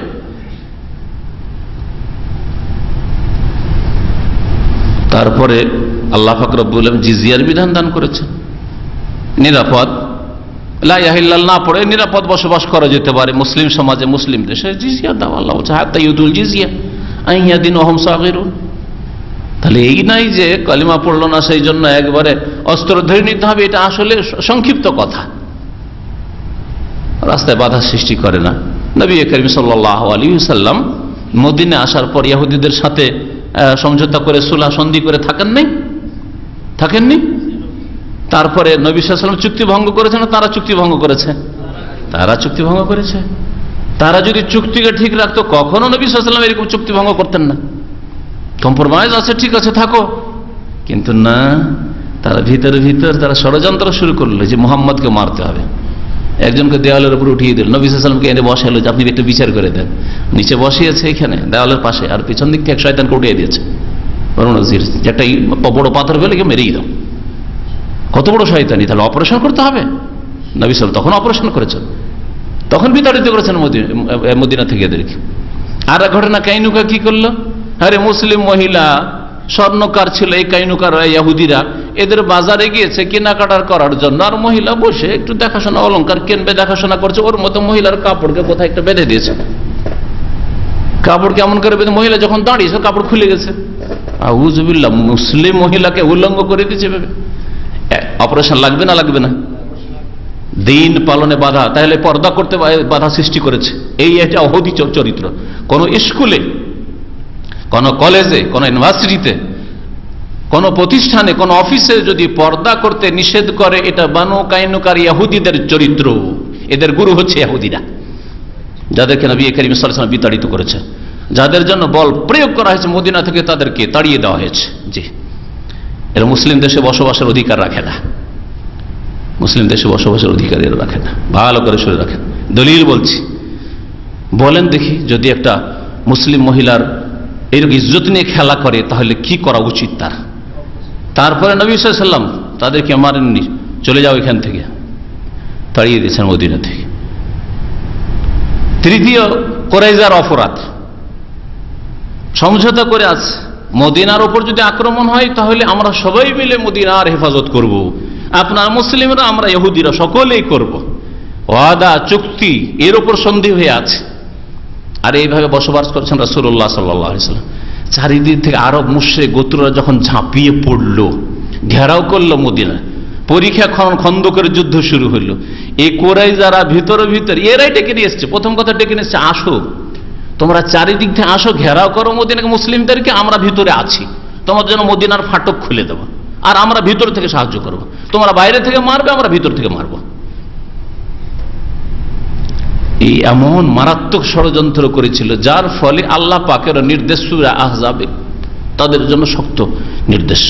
তারপরে আল্লাহ পাক রব্বুল আলামিন জিজিয়ার বিধান দান করেছে। নিরাপদ, লা ইলাহা ইল্লাল্লাহ না পড়ে নিরাপদ বসবাস করা যেতে পারে মুসলিম সমাজে, মুসলিম দেশে। জিজিয়া দাও, আল্লাহ বলছে হাত্তা ইউতুল জিজিয়া আন ইয়াদিন ওয়া হুম সাগিরুন। তাহলে এই নাই যে কালিমা পড়লো না সেই জন্য একবারে অস্ত্র ধরে নিতে হবে, এটা আসলে সংক্ষিপ্ত কথা, রাস্তায় বাধা সৃষ্টি করে না। নবী করিম সাল্লাল্লাহু আলাইহি ওয়াসাল্লাম মদিনা আসার পর ইহুদিদের সাথে সমঝোতা করে সুলহ সন্ধি করে থাকেননি। তারপরে নবী সাল্লাল্লাহু আলাইহি ওয়াসাল্লাম চুক্তি ভঙ্গ করেছে না তারা চুক্তি ভঙ্গ করেছে? তারা চুক্তি ভঙ্গ করেছে। তারা যদি চুক্তিকে ঠিক রাখতো কখনো নবী সাল্লাল্লাহু আলাইহি ওয়াসাল্লাম এরকম চুক্তি ভঙ্গ করতেন না। কম্প্রোমাইজ আছে, ঠিক আছে থাকো, কিন্তু না, তারা ভিতরে তারা ষড়যন্ত্র শুরু করলো যে মুহাম্মদকে মারতে হবে। একজনকে দেওয়ালের উপর উঠিয়ে দিল, নবী সাল্লাল্লাহু আলাইহি ওয়াসাল্লামকে এনে বসালো যে আপনি একটু বিচার করে দেন। নিচে বসিয়েছে এখানে দেওয়ালের পাশে, আর পিছন দিক থেকে এক শয়তানকে উঠিয়ে দিয়েছে, একটা বড় পাথর ফেলে মেরেই দাও। কত বড় শয়তানি! তাহলে অপারেশন করতে হবে। নবী সাল্লাল্লাহু তখন অপারেশন করেছেন, তখন বিতাড়িত করেছেন মদিনা থেকে এদেরকে। আর এক ঘটনা, কাইনুকা কি করলো? আরে মুসলিম মহিলা স্বর্ণকার ছিল, এই কাইনুকার ইহুদিরা এদের বাজারে গিয়েছে কেনাকাটার করার জন্য, আর মহিলা বসে একটু দেখাশোনা, অলংকার কিনবে, দেখাশোনা করছে। ওর মতো মহিলার কাপড়কে কোথায় একটা বেঁধে দিয়েছে। কাপড় কেমন করে বেঁধে, মহিলা যখন দাঁড়িয়েছে কাপড় খুলে গেছে। আউযুবিল্লাহ, মুসলিম মহিলাকে উলঙ্গ করে দিয়েছে। অপারেশন লাগবে না? লাগবে না? দিন পালনে বাধা, তাহলে পর্দা করতে বাধা সৃষ্টি করেছে। এই একটা অহদি চরিত্র। কোন স্কুলে, কোন কলেজে, কোন ইউনিভার্সিটিতে, কোন প্রতিষ্ঠানে, কোন অফিসে যদি পর্দা করতে নিষেধ করে, এটা বানু কাইনুকার ইহুদিদের চরিত্র। এদের গুরু হচ্ছে ইহুদিরা, যাদেরকে নবী করিম সাল্লাল্লাহু আলাইহি ওয়াসাল্লাম বিতাড়িত করেছে, যাদের জন্য বল প্রয়োগ করা হয়েছে, মদিনা থেকে তাদেরকে তাড়িয়ে দেওয়া হয়েছে। জি, এরা মুসলিম দেশে বসবাসের অধিকার রাখে না, মুসলিম দেশে বসবাসের অধিকার এরা রাখে না। ভালো করে শুনে রাখেন, দলিল বলছি। বলেন দেখি, যদি একটা মুসলিম মহিলার এরকম ইজ্জত নিয়ে খেলা করে, তাহলে কি করা উচিত তার? তারপরে নবী সাল্লাল্লাহু আলাইহি ওয়াসাল্লাম তাদেরকে মারেননি, চলে যাও এখান থেকে, তাড়িয়ে দিয়েছেন মদিনা থেকে। তৃতীয়, কুরাইজার অপরাধ, সমঝোতা করে আছে, মদিনার উপর যদি আক্রমণ হয় তাহলে আমরা সবাই মিলে মদিনার হেফাজত করব, আপনার মুসলিমরা, আমরা ইহুদিরা সকলেই করব। ওয়াদা, চুক্তি, এর উপর সন্ধি হয়ে আছে। আর এইভাবে বসবাস করছেন রাসূলুল্লাহ সাল্লাল্লাহু আলাইহি ওয়াসাল্লাম। চারিদিক থেকে আরব মুশরিক গোত্ররা যখন ঝাঁপিয়ে পড়লো, ঘেরাও করলো মদিনা, পরীক্ষা খন্দকের যুদ্ধ শুরু হলো। এই কুরাইজারা ভিতরে এরাই ডেকে নিয়ে এসছে, প্রথম কথা ডেকে নিয়ে এসছে, আসো তোমরা চারিদিক থেকে আসো, ঘেরাও করো মদিনাকে, মুসলিমদেরকে, আমরা ভিতরে আছি, তোমার জন্য মদিনার ফাটক খুলে দেবো, আর আমরা ভিতর থেকে সাহায্য করবো, তোমরা বাইরে থেকে মারবে, আমরা ভিতর থেকে মারবো। এই এমন মারাত্মক ষড়যন্ত্র করেছিল, যার ফলে আল্লাহ পাকের নির্দেশ সূরা আহজাবে তাদের জন্য শক্ত নির্দেশ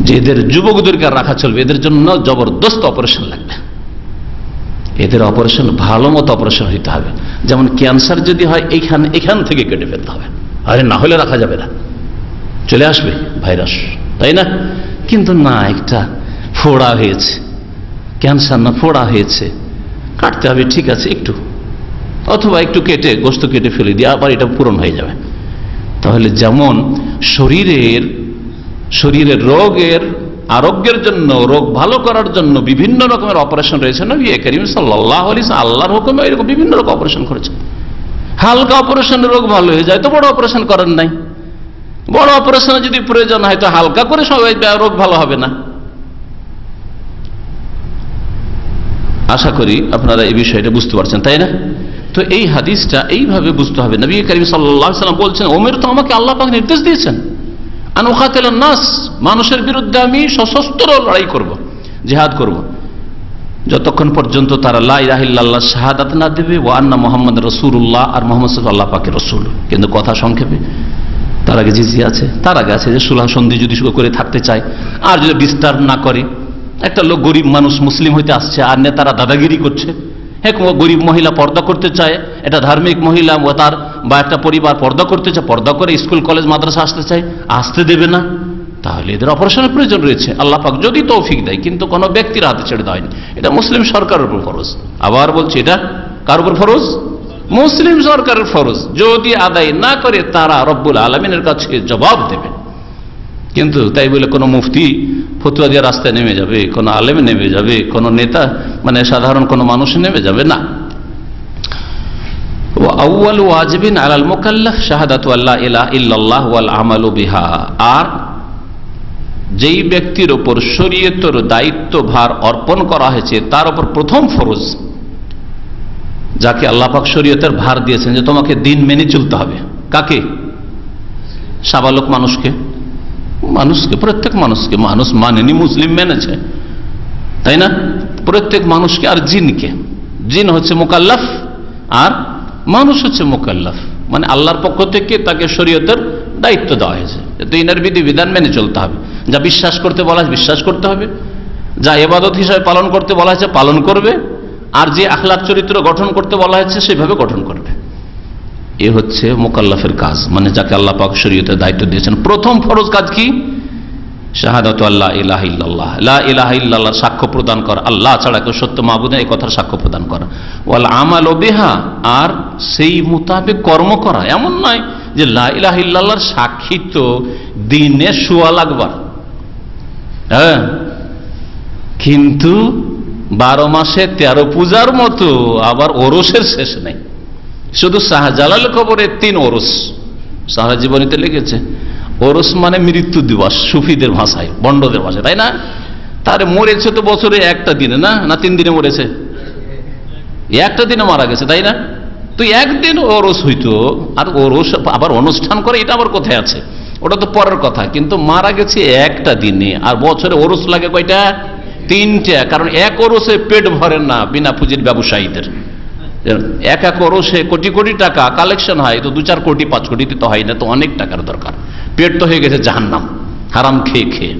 যে এদের যুবকদেরকে রাখা চলবে, এদের জন্য জবরদস্ত অপারেশন লাগবে, এদের অপারেশন ভালো মতো অপারেশন হইতে হবে। যেমন ক্যান্সার যদি হয়, এখান থেকে কেটে ফেলতে হবে, আরে না হলে রাখা যাবে না, চলে আসবে ভাইরাস, তাই না? কিন্তু না, একটা ফোড়া হয়েছে, ক্যান্সার না ফোড়া হয়েছে, কাটতে হবে, ঠিক আছে, একটু, অথবা একটু কেটে গোস্ত কেটে ফেলে দিয়ে আবার এটা পূরণ হয়ে যাবে। তাহলে যেমন শরীরের রোগের আরোগ্যের জন্য, রোগ ভালো করার জন্য বিভিন্ন রকমের অপারেশন রয়েছে, নবী করিম সাল্লাল্লাহু আলাইহি ওয়াসাল্লাম আল্লাহর হুকুমে এরকম বিভিন্ন রকম অপারেশন করেছেন। হালকা অপারেশনে রোগ ভালো হয়ে যায় তো বড় অপারেশন করেন নাই, বড় অপারেশনে যদি প্রয়োজন হয় তো হালকা করে সবাই রোগ ভালো হবে না। আশা করি আপনারা এই বিষয়টা বুঝতে পারছেন, তাই না? তো এই হাদিসটা এইভাবে বুঝতে হবে। নবী করিম সাল্লাল্লাহু আলাইহি ওয়াসাল্লাম বলছেন, ওমর তো আমাকে আল্লাহ পাক নির্দেশ দিয়েছেন, আন উকাতিলান নাস, মানুষের বিরুদ্ধে আমি সশস্ত্র লড়াই করব, জিহাদ করব, যতক্ষণ পর্যন্ত তারা লা ইলাহা ইল্লাল্লাহ শাহাদাত না দেবে, ওয়া আন্না মুহাম্মাদুর রাসূলুল্লাহ, আর মুহাম্মদ সাল্লাল্লাহু আল্লাহ পাকের রাসূল। কিন্তু কথা সংক্ষেপে, তার আগে জিজিয়া আছে, তার আগে আছে যে সুলহ সন্ধি যদি করে থাকতে চায়, আর যদি বিস্তার না করে, একটা লোক গরিব মানুষ মুসলিম হইতে আসছে, আর নেতারা দাদাগিরি করছে, হ্যাঁ, গরিব মহিলা পর্দা করতে চায়, এটা ধার্মিক মহিলা তার বা একটা পরিবার পর্দা করতে চায়, পর্দা করে স্কুল কলেজ মাদ্রাসা আসতে চায়, আসতে দেবে না, তাহলে এদের অপারেশনের প্রয়োজন রয়েছে, আল্লাহ পাক যদি তৌফিক দেয়। কিন্তু কোনো ব্যক্তির হাতে ছেড়ে দেওয়া হয়নি, এটা মুসলিম সরকারের উপর ফরজ। আবার বলছি, এটা কার উপর ফরজ? মুসলিম সরকারের ফরজ। যদি আদায় না করে, তারা রব্বুল আলামিনের কাছে জবাব দেবে। কিন্তু তাই বলে কোনো মুফতি ফতুয়া দিয়ে রাস্তায় নেমে যাবে, কোনো আলেম নেমে যাবে, কোনো নেতা মানে সাধারণ কোনো মানুষ নেমে যাবে না। আউয়ালু ওয়াজিবিন আলাল মুকাল্লাফ শাহাদাতু আল্লা ইলাহা ইল্লাল্লাহ ওয়াল আমালু বিহা, আর যেই ব্যক্তির উপর শরীয়তের দায়িত্বভার অর্পণ করা হয়েছে, তার উপর প্রথম ফরজ, যাকে আল্লাহ পাক শরীয়তের ভার দিয়েছেন যে তোমাকে দিন মেনে চলতে হবে। কাকে? সাবালক মানুষকে, প্রত্যেক মানুষকে। মানুষ মানেনি, মুসলিম মেনেছে, তাই না? প্রত্যেক মানুষকে। আর জিনকে, জিন হচ্ছে মুকাল্লাফ আর মানুষ হচ্ছে মুকাল্লাফ, মানে আল্লাহর পক্ষ থেকে তাকে শরীয়তের দায়িত্ব দেওয়া হয়েছে, দিনের বিধিবিধান মেনে চলতে হবে। যা বিশ্বাস করতে বলা হয়েছে বিশ্বাস করতে হবে, যা ইবাদত হিসাবে পালন করতে বলা হয়েছে পালন করবে, আর যে আখলাক চরিত্র গঠন করতে বলা হয়েছে সেভাবে গঠন করবে। এ হচ্ছে মুকাল্লাফের কাজ, মানে যাকে আল্লাহ পাক শরীয়তের দায়িত্ব দিয়েছেন। প্রথম ফরজ কাজ কি? শাহাদাতু আল্লা ইলাহা ইল্লাল্লাহ, লা ইলাহা ইল্লাল্লাহ, সাক্ষ্য প্রদান করা আল্লাহ ছাড়া কেউ সত্য মাবুদ নেই, এই কথার সাক্ষ্য প্রদান করা। ওয়াল আমালু বিহা, আর সেই মোতাবেক কর্ম করা। এমন নয় যে লা ইলাহা ইল্লাল্লাহর সাক্ষী তো দিনে 100 লাখবার, হ্যাঁ, কিন্তু 12 মাসে 13 পূজার মতো আবার ওরসের শেষ নেই। শুধু শাহজালাল কবরে 3 ওরস, সারা জীবনীতে লিখেছে। ওরস মানে মৃত্যু দিবস, সুফিদের ভাষায়, বন্ডদের ভাষায়, তাই না? তারে মরেছে তো বছরে একটা দিনে, না না 3 দিনে মরেছে? একটা দিনে মারা গেছে, তাই না? তো একদিন ওরস হইতো, আর ওরস আবার অনুষ্ঠান করে, এটা আবার কোথায় আছে? ওটা তো পরের কথা। কিন্তু মারা গেছে একটা দিনে, আর বছরে ওরস লাগে কয়টা? 3টা। কারণ এক ওরসে পেট ভরে না বিনা পুঁজির ব্যবসায়ীদের। এক ওরসে কোটি কোটি টাকা কালেকশন হয়, তো 2-4 কোটি 5 কোটিতে তো হয় না, তো অনেক টাকার দরকার। পেট তো হয়ে গেছে জাহান্নাম, হারাম খেয়ে খেয়ে।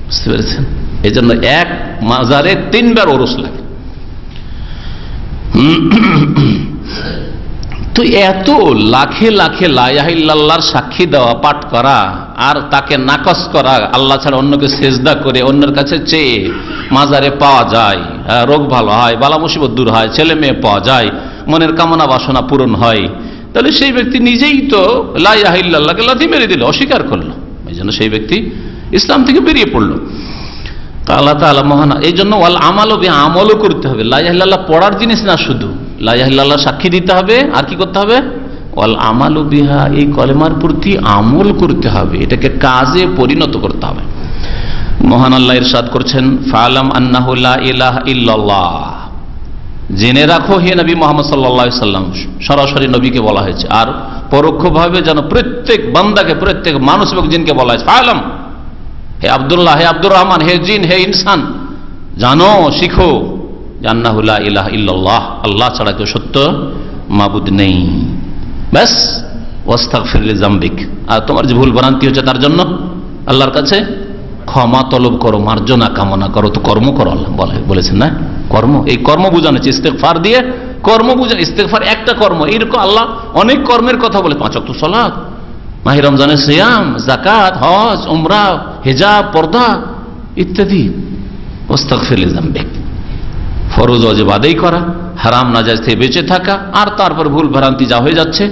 বুঝতে পেরেছেন? এই জন্য এক মাজারে 3 বার ওরস লাগে। তো এত লাখে লাখে লা ইলাহা ইল্লাল্লাহর সাক্ষী দেওয়া, পাঠ করা, আর তাকে নাকচ করা, আল্লাহ ছাড়া অন্যকে সেজদা করে অন্যের কাছে চেয়ে মাজারে পাওয়া যায়, রোগ ভালো হয়, বালা মুসিবত দূর হয়, ছেলে মেয়ে পাওয়া যায়, মনের কামনা বাসনা পূরণ হয়, তাহলে সেই ব্যক্তি নিজেই তো লা ইলাহা ইল্লাল্লাহকে লাথি মেরে দিল, অস্বীকার করলো। এই জন্য সেই ব্যক্তি ইসলাম থেকে বেরিয়ে পড়লো। আল্লাহ তাআলা মহান। এই জন্য ওয়াল আমালু বিহা, আমলও করতে হবে। লা ইলাহা ইল্লাল্লাহ পড়ার জিনিস না, শুধু লা ইলাহা ইল্লাল্লাহ সাক্ষী দিতে হবে, আর কি করতে হবে? ওয়াল আমালু বিহা, এই কলেমার প্রতি আমল করতে হবে, এটাকে কাজে পরিণত করতে হবে। মহান আল্লাহ ইরশাদ করছেন, ফাআলাম আন্নাহু লা ইলাহা ইল্লাল্লাহ, জেনে রাখো হে নবী মুহাম্মদ সাল্লাল্লাহু আলাইহি সাল্লাম, সরাসরি নবীকে বলা হয়েছে, আর পরোক্ষভাবে যেন প্রত্যেক বান্দাকে, প্রত্যেক মানুষ এবং জিনকে বলা হয়েছে। ফাআলাম, হে আব্দুল্লাহ, হে আব্দুর রহমান, হে জিন, হে ইনসান, জানো, শিখো, আন্নাহু লা ইলাহা ইল্লাল্লাহ, আল্লাহ ছাড়া কেউ সত্য মাবুদ নেই। ব্যাস, ওয়াস্তাগফির লিযামবিক, আর তোমার যে ভুল ভ্রান্তি হচ্ছে তার জন্য আল্লাহর কাছে ক্ষমা তলব করো, মার্জনা কামনা করো। তো কর্ম করো, আল্লাহ বলেছেন না? কর্ম, এই কর্ম বোঝানো হচ্ছে ইস্তেগফার দিয়ে, কর্ম বোঝানো। ইস্তেগফার একটা কর্ম, এইরকম আল্লাহ অনেক কর্মের কথা বলে, 5 ওয়াক্ত সালাত, মাহে রমজানের সিয়াম, যাকাত, হজ, উমরা, হিজাব, পর্দা ইত্যাদি। ওয়াস্তাগফির লিযামবিক, ফরজ ওয়াজিব আদায় করা, হারাম নাজায়েজ থেকে বেঁচে থাকা, আর তারপর ভুল ভ্রান্তি যা হয়ে যাচ্ছে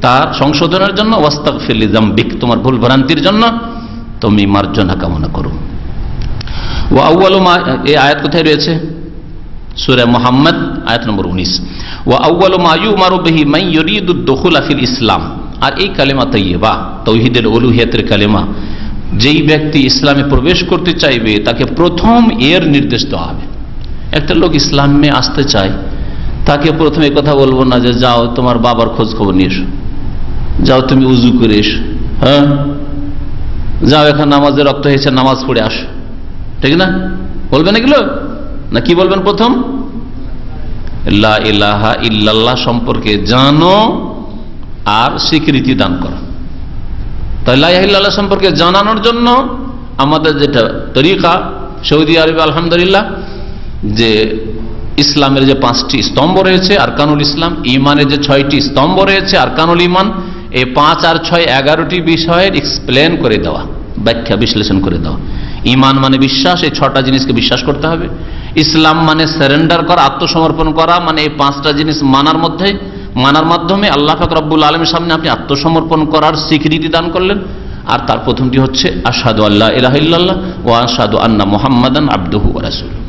তার সংশোধনের জন্য ওয়াস্তাগফির লিযামবিক, তোমার ভুল ভ্রান্তির জন্য তুমি মার্জনা কামনা করো। ওয়া আউয়ালু মা, এই আয়াত কোথায় রয়েছে? সূরা মুহাম্মদ আয়াত নম্বর 19। ওয়া আউয়ালু মা ইউমারু বিহি মান ইউরিদু দুখুলা ফিল ইসলাম, আর এই কালেমা তাইয়্যিবা, তাওহীদের উলুহিয়াতের কালেমা, যেই ব্যক্তি ইসলামে প্রবেশ করতে চাইবে তাকে প্রথম এর নির্দেশ দেওয়া হবে। একটা লোক ইসলামে আসতে চায়, তাকে প্রথমে কথা বলবো না যে যাও তোমার বাবার খোঁজ খবর নিয়ে এসো, যাও তুমি উজু করে এসো, হ্যাঁ, যাও এখানে নামাজে রক্ত হয়েছে নামাজ পড়ে আসো, ঠিক না? বলবেন এগুলো না? কি বলবেন? প্রথম লা ইলাহা ইল্লাল্লাহ সম্পর্কে জানো আর স্বীকৃতি দান করো। তাই লা ইলাহা ইল্লাল্লাহ সম্পর্কে জানানোর জন্য আমাদের যেটা তরিকা সৌদি আরবে, আলহামদুলিল্লাহ, যে ইসলামের যে 5টি স্তম্ভ রয়েছে আরকানুল ইসলাম, ইমানের যে 6টি স্তম্ভ রয়েছে আরকানুল ইমান, এই 5 আর 6 11টি বিষয়ের এক্সপ্লেন করে দেওয়া, ব্যাখ্যা বিশ্লেষণ করে দেওয়া। ইমান মানে বিশ্বাস, এই 6টা জিনিসকে বিশ্বাস করতে হবে। ইসলাম মানে সারেন্ডার করা, আত্মসমর্পণ করা, মানে এই 5টা জিনিস মানার মাধ্যমে আল্লাহ পাক রব্বুল আলামিনের সামনে আপনি আত্মসমর্পণ করার স্বীকৃতি দান করলেন। আর তার প্রথমটি হচ্ছে আশহাদু আল্লা ইলাহা ইল্লাল্লাহ ওয়া আশহাদু আন্না মুহাম্মাদান আবদুহু ওয়া রাসূলুহু।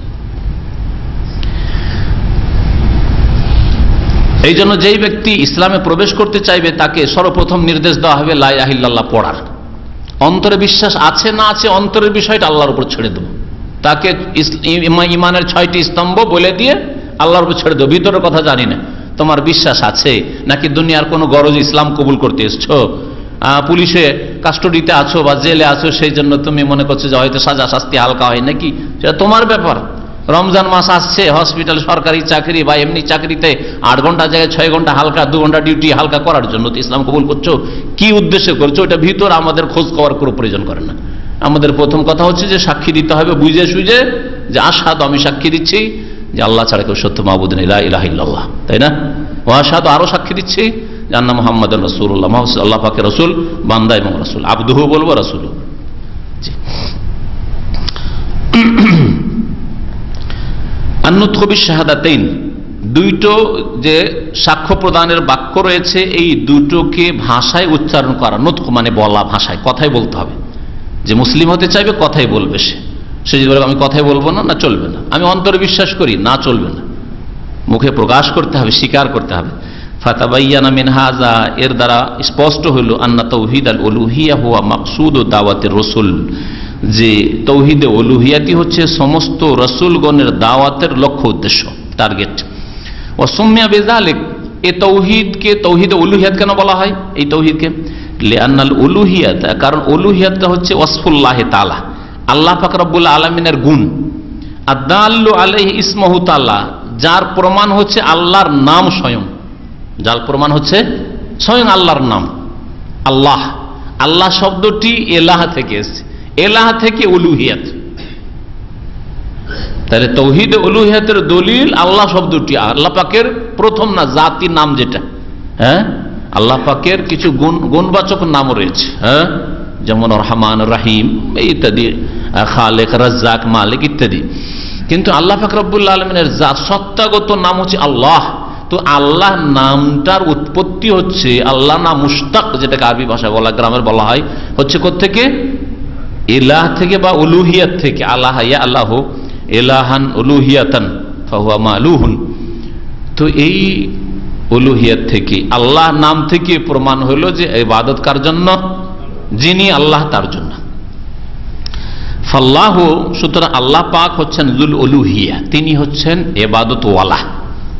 এই জন্য যেই ব্যক্তি ইসলামে প্রবেশ করতে চাইবে তাকে সর্বপ্রথম নির্দেশ দেওয়া হবে লা ইলাহা ইল্লাল্লাহ পড়ার। অন্তরে বিশ্বাস আছে না আছে, অন্তরের বিষয়টা আল্লাহর উপর ছেড়ে দেবো। তাকে ইমানের 6টি স্তম্ভ বলে দিয়ে আল্লাহর উপর ছেড়ে দেবো। ভিতরের কথা জানি না, তোমার বিশ্বাস আছে নাকি দুনিয়ার কোনো গরজ ইসলাম কবুল করতে এসছো, পুলিশে কাস্টডিতে আছো বা জেলে আছো, সেই জন্য তুমি মনে করছো যে হয়তো সাজা শাস্তি হালকা হয় নাকি, সেটা তোমার ব্যাপার। রমজান মাস আসছে, হসপিটাল, সরকারি চাকরি বা এমনি চাকরিতে 8 ঘন্টা জায়গায় 6 ঘন্টা হালকা, 2 ঘন্টা ডিউটি হালকা করার জন্য তো ইসলাম কবুল করছো, কি উদ্দেশ্যে করছো, এটা ভিতর আমাদের খোঁজ খবর কোনো প্রয়োজন করে না। আমাদের প্রথম কথা হচ্ছে যে সাক্ষী দিতে হবে বুঝে সুঝে, যে আশহাদু, আমি সাক্ষী দিচ্ছি যে আল্লাহ ছাড়া কেউ সত্য মাবুদ নেই, লা ইলাহা ইল্লাল্লাহ, তাই না? ওয়া আশহাদু, আরো সাক্ষী দিচ্ছি যে আন্না মুহাম্মাদুর রাসূলুল্লাহ, আল্লাহ পাকের রাসূল, বান্দা এবং রাসূল, আবদুহু বলবো, রাসূলু। জি, আন-নুতকু বিশ-শাহাদাতাইন, দুটো যে সাক্ষ্য প্রদানের বাক্য রয়েছে, এই দুটোকে ভাষায় উচ্চারণ করা। নুতক মানে বলা, ভাষায়, কথাই বলতে হবে। যে মুসলিম হতে চাইবে কথাই বলবে, সে যদি বলে আমি কথাই বলবো না, না চলবে না। আমি অন্তরে বিশ্বাস করি, না চলবে না, মুখে প্রকাশ করতে হবে, স্বীকার করতে হবে। ফাতাবায়্যানা মিন হাযা, এর দ্বারা স্পষ্ট হইল আন্না তাওহীদ আল উলুহিয়া হুয়া মাকসুদ দাওয়াতের রাসূল, যে তৌহিদে উলুহিয়াতি হচ্ছে সমস্ত রাসূলগণের দাওয়াতের লক্ষ্য উদ্দেশ্য, টার্গেট। ওয়াসুম্মিয়া বিযালিক, এই তৌহিদকে তৌহিদে উলুহিয়াত কেন বলা হয়? এই তৌহিদকে লিআন্নাল উলুহিয়াত, কারণ উলুহিয়াতটা হচ্ছে ওয়াসফুল্লাহি তাআলা, আল্লাহ পাক রব্বুল আলামিনের গুণ, আদাল্লু আলাইহি ইসমহু তাআলা, যার প্রমাণ হচ্ছে আল্লাহর নাম স্বয়ং, যার প্রমাণ হচ্ছে স্বয়ং আল্লাহর নাম আল্লাহ। আল্লাহ শব্দটি এলাহ থেকে এসেছে, এলাহ থেকে উলুহিয়াত। তাহলে তৌহিদ উলুহিয়াতের দলিল আল্লাহ শব্দটি, আল্লাহ পাকের প্রথম না জাতি নাম যেটা, হ্যাঁ আল্লাহ পাকের কিছু গুণবাচক নাম রয়েছে, হ্যাঁ যেমন রহমান, রাহিম ইত্যাদি, খালেক, রাজ্জাক, মালিক ইত্যাদি। কিন্তু আল্লাহ পাক রব্বুল আলামিনের জাত সত্তাগত নাম হচ্ছে আল্লাহ। তো আল্লাহ নামটার উৎপত্তি হচ্ছে, আল্লাহ নাম মুশতাক, যেটাকে আরবি ভাষায় বলা, গ্রামের বলা হয়, হচ্ছে কোত্থেকে? ইলাহ থেকে বা উলুহিয়াত থেকে। আল্লাহ ইয়া আল্লাহ ইলাহান উলুহিয়াতান ফাহুয়া মালুহুন। তো এই উলুহিয়াত থেকে, আল্লাহ নাম থেকে প্রমাণ হলো যে ইবাদত কার জন্য? যিনি আল্লাহ তার জন্য। ফাল্লাহু, সুতরাং আল্লাহ পাক হচ্ছেন যুল উলুহিয়া, তিনি হচ্ছেন ইবাদত ওয়ালা,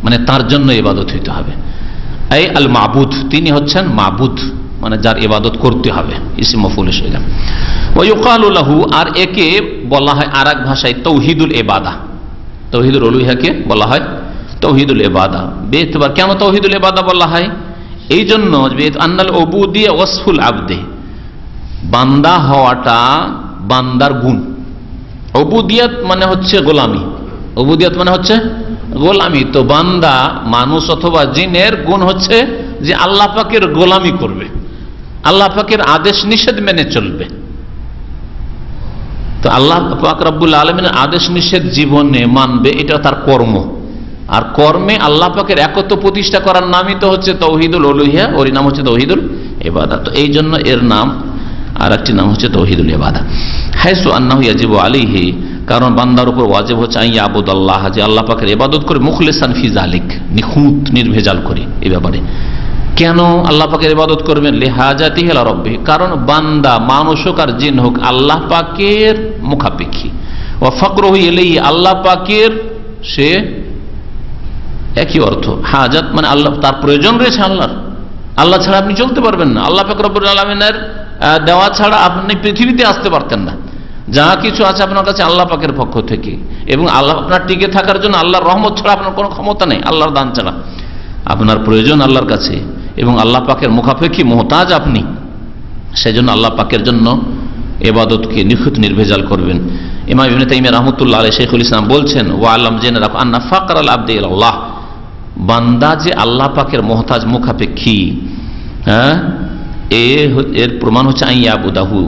মানে তার জন্য ইবাদত হইতে হবে। এই আল মাবুদ, তিনি হচ্ছেন মাবুদ, মানে যার ইবাদত করতে হবে, ইসম মাফউল হিসেবে। ওয়া ইউকালু লাহু, আর একে বলা হয় আরেক ভাষায় তৌহিদুল ইবাদা, তৌহিদুল উলুহিয়াকে বলা হয় তৌহিদুল ইবাদা। বেতবার কেন তৌহিদুল ইবাদা বলা হয়? এই জন্য আন্নাল উবুদিয়া ওয়াসফুল আবদে, বান্দা হওয়াটা বান্দার গুণ। উবুদিয়াত মানে হচ্ছে গোলামি, উবুদিয়াত মানে হচ্ছে গোলামি। তো বান্দা, মানুষ অথবা জিনের গুণ হচ্ছে যে আল্লাহ পাকের গোলামি করবে, আল্লাহ পাকের আদেশ নিষেধ মেনে চলবে। তো আল্লাহ পাক রব্বুল আলামিনের আদেশ নিষেধ জীবনে মানবে, এটা তার কর্ম। আর কর্মে আল্লাহ পাকের একত্ব প্রতিষ্ঠা করার নামই তো হচ্ছে তৌহিদুল উলুহিয়া, ওর নাম হচ্ছে তৌহিদুল ইবাদা। তো এই জন্য এর নাম আর একটি নাম হচ্ছে তৌহিদুল ইবাদা। হাইসু আন্নাহু ইয়াজিবু আলাইহি, কারণ বান্দার উপর ওয়াজিব হচ্ছে আন ইয়াবুদাল্লাহ, যে আল্লাহ পাকের ইবাদত করে, মুখলিসান ফি যালিক, নিখুঁত নির্ভেজাল করে। এই ব্যাপারে কেন আল্লাহ পাকের ইবাদত করবেন? লিহাজাতিহি ইলা রাব্বিহি, কারণ বান্দা মানুষ হোক আর জিন হোক আল্লাহ পাকের মুখাপেক্ষী। ওয়া ফাকরুহু ইলাইহি, আল্লাহ পাকের সে একই অর্থ। হাজাত মানে আল্লাহ, তার প্রয়োজন রয়েছে আল্লাহর, আল্লাহ ছাড়া আপনি চলতে পারবেন না, আল্লাহ পাক রব্বুল আলামিনের দেওয়া ছাড়া আপনি পৃথিবীতে আসতে পারতেন না। যা কিছু আছে আপনার কাছে আল্লাহ পাকের পক্ষ থেকে, এবং আল্লাহ আপনার টিকে থাকার জন্য আল্লাহর রহমত ছাড়া আপনার কোনো ক্ষমতা নেই, আল্লাহর দান ছাড়া। আপনার প্রয়োজন আল্লাহর কাছে, এবং আল্লাহ পাকের মুখাপেক্ষী মোহতাজ আপনি, সেজন্য আল্লাহ পাকের জন্য ইবাদতকে নিখুঁত নির্ভেজাল করবেন। ইমাম ইবনে তাইমিয়া রাহমাতুল্লাহ আলাইহি, শাইখুল ইসলাম বলছেন, ওয়া আলাম, জেনে রাখো, আন্না ফাকরাল আবদি ইলাল্লাহ, বান্দা যে আল্লাহ পাকের মোহতাজ মুখাপেক্ষী, হ্যাঁ এর প্রমাণ হচ্ছে আন ইয়াবুদাহু,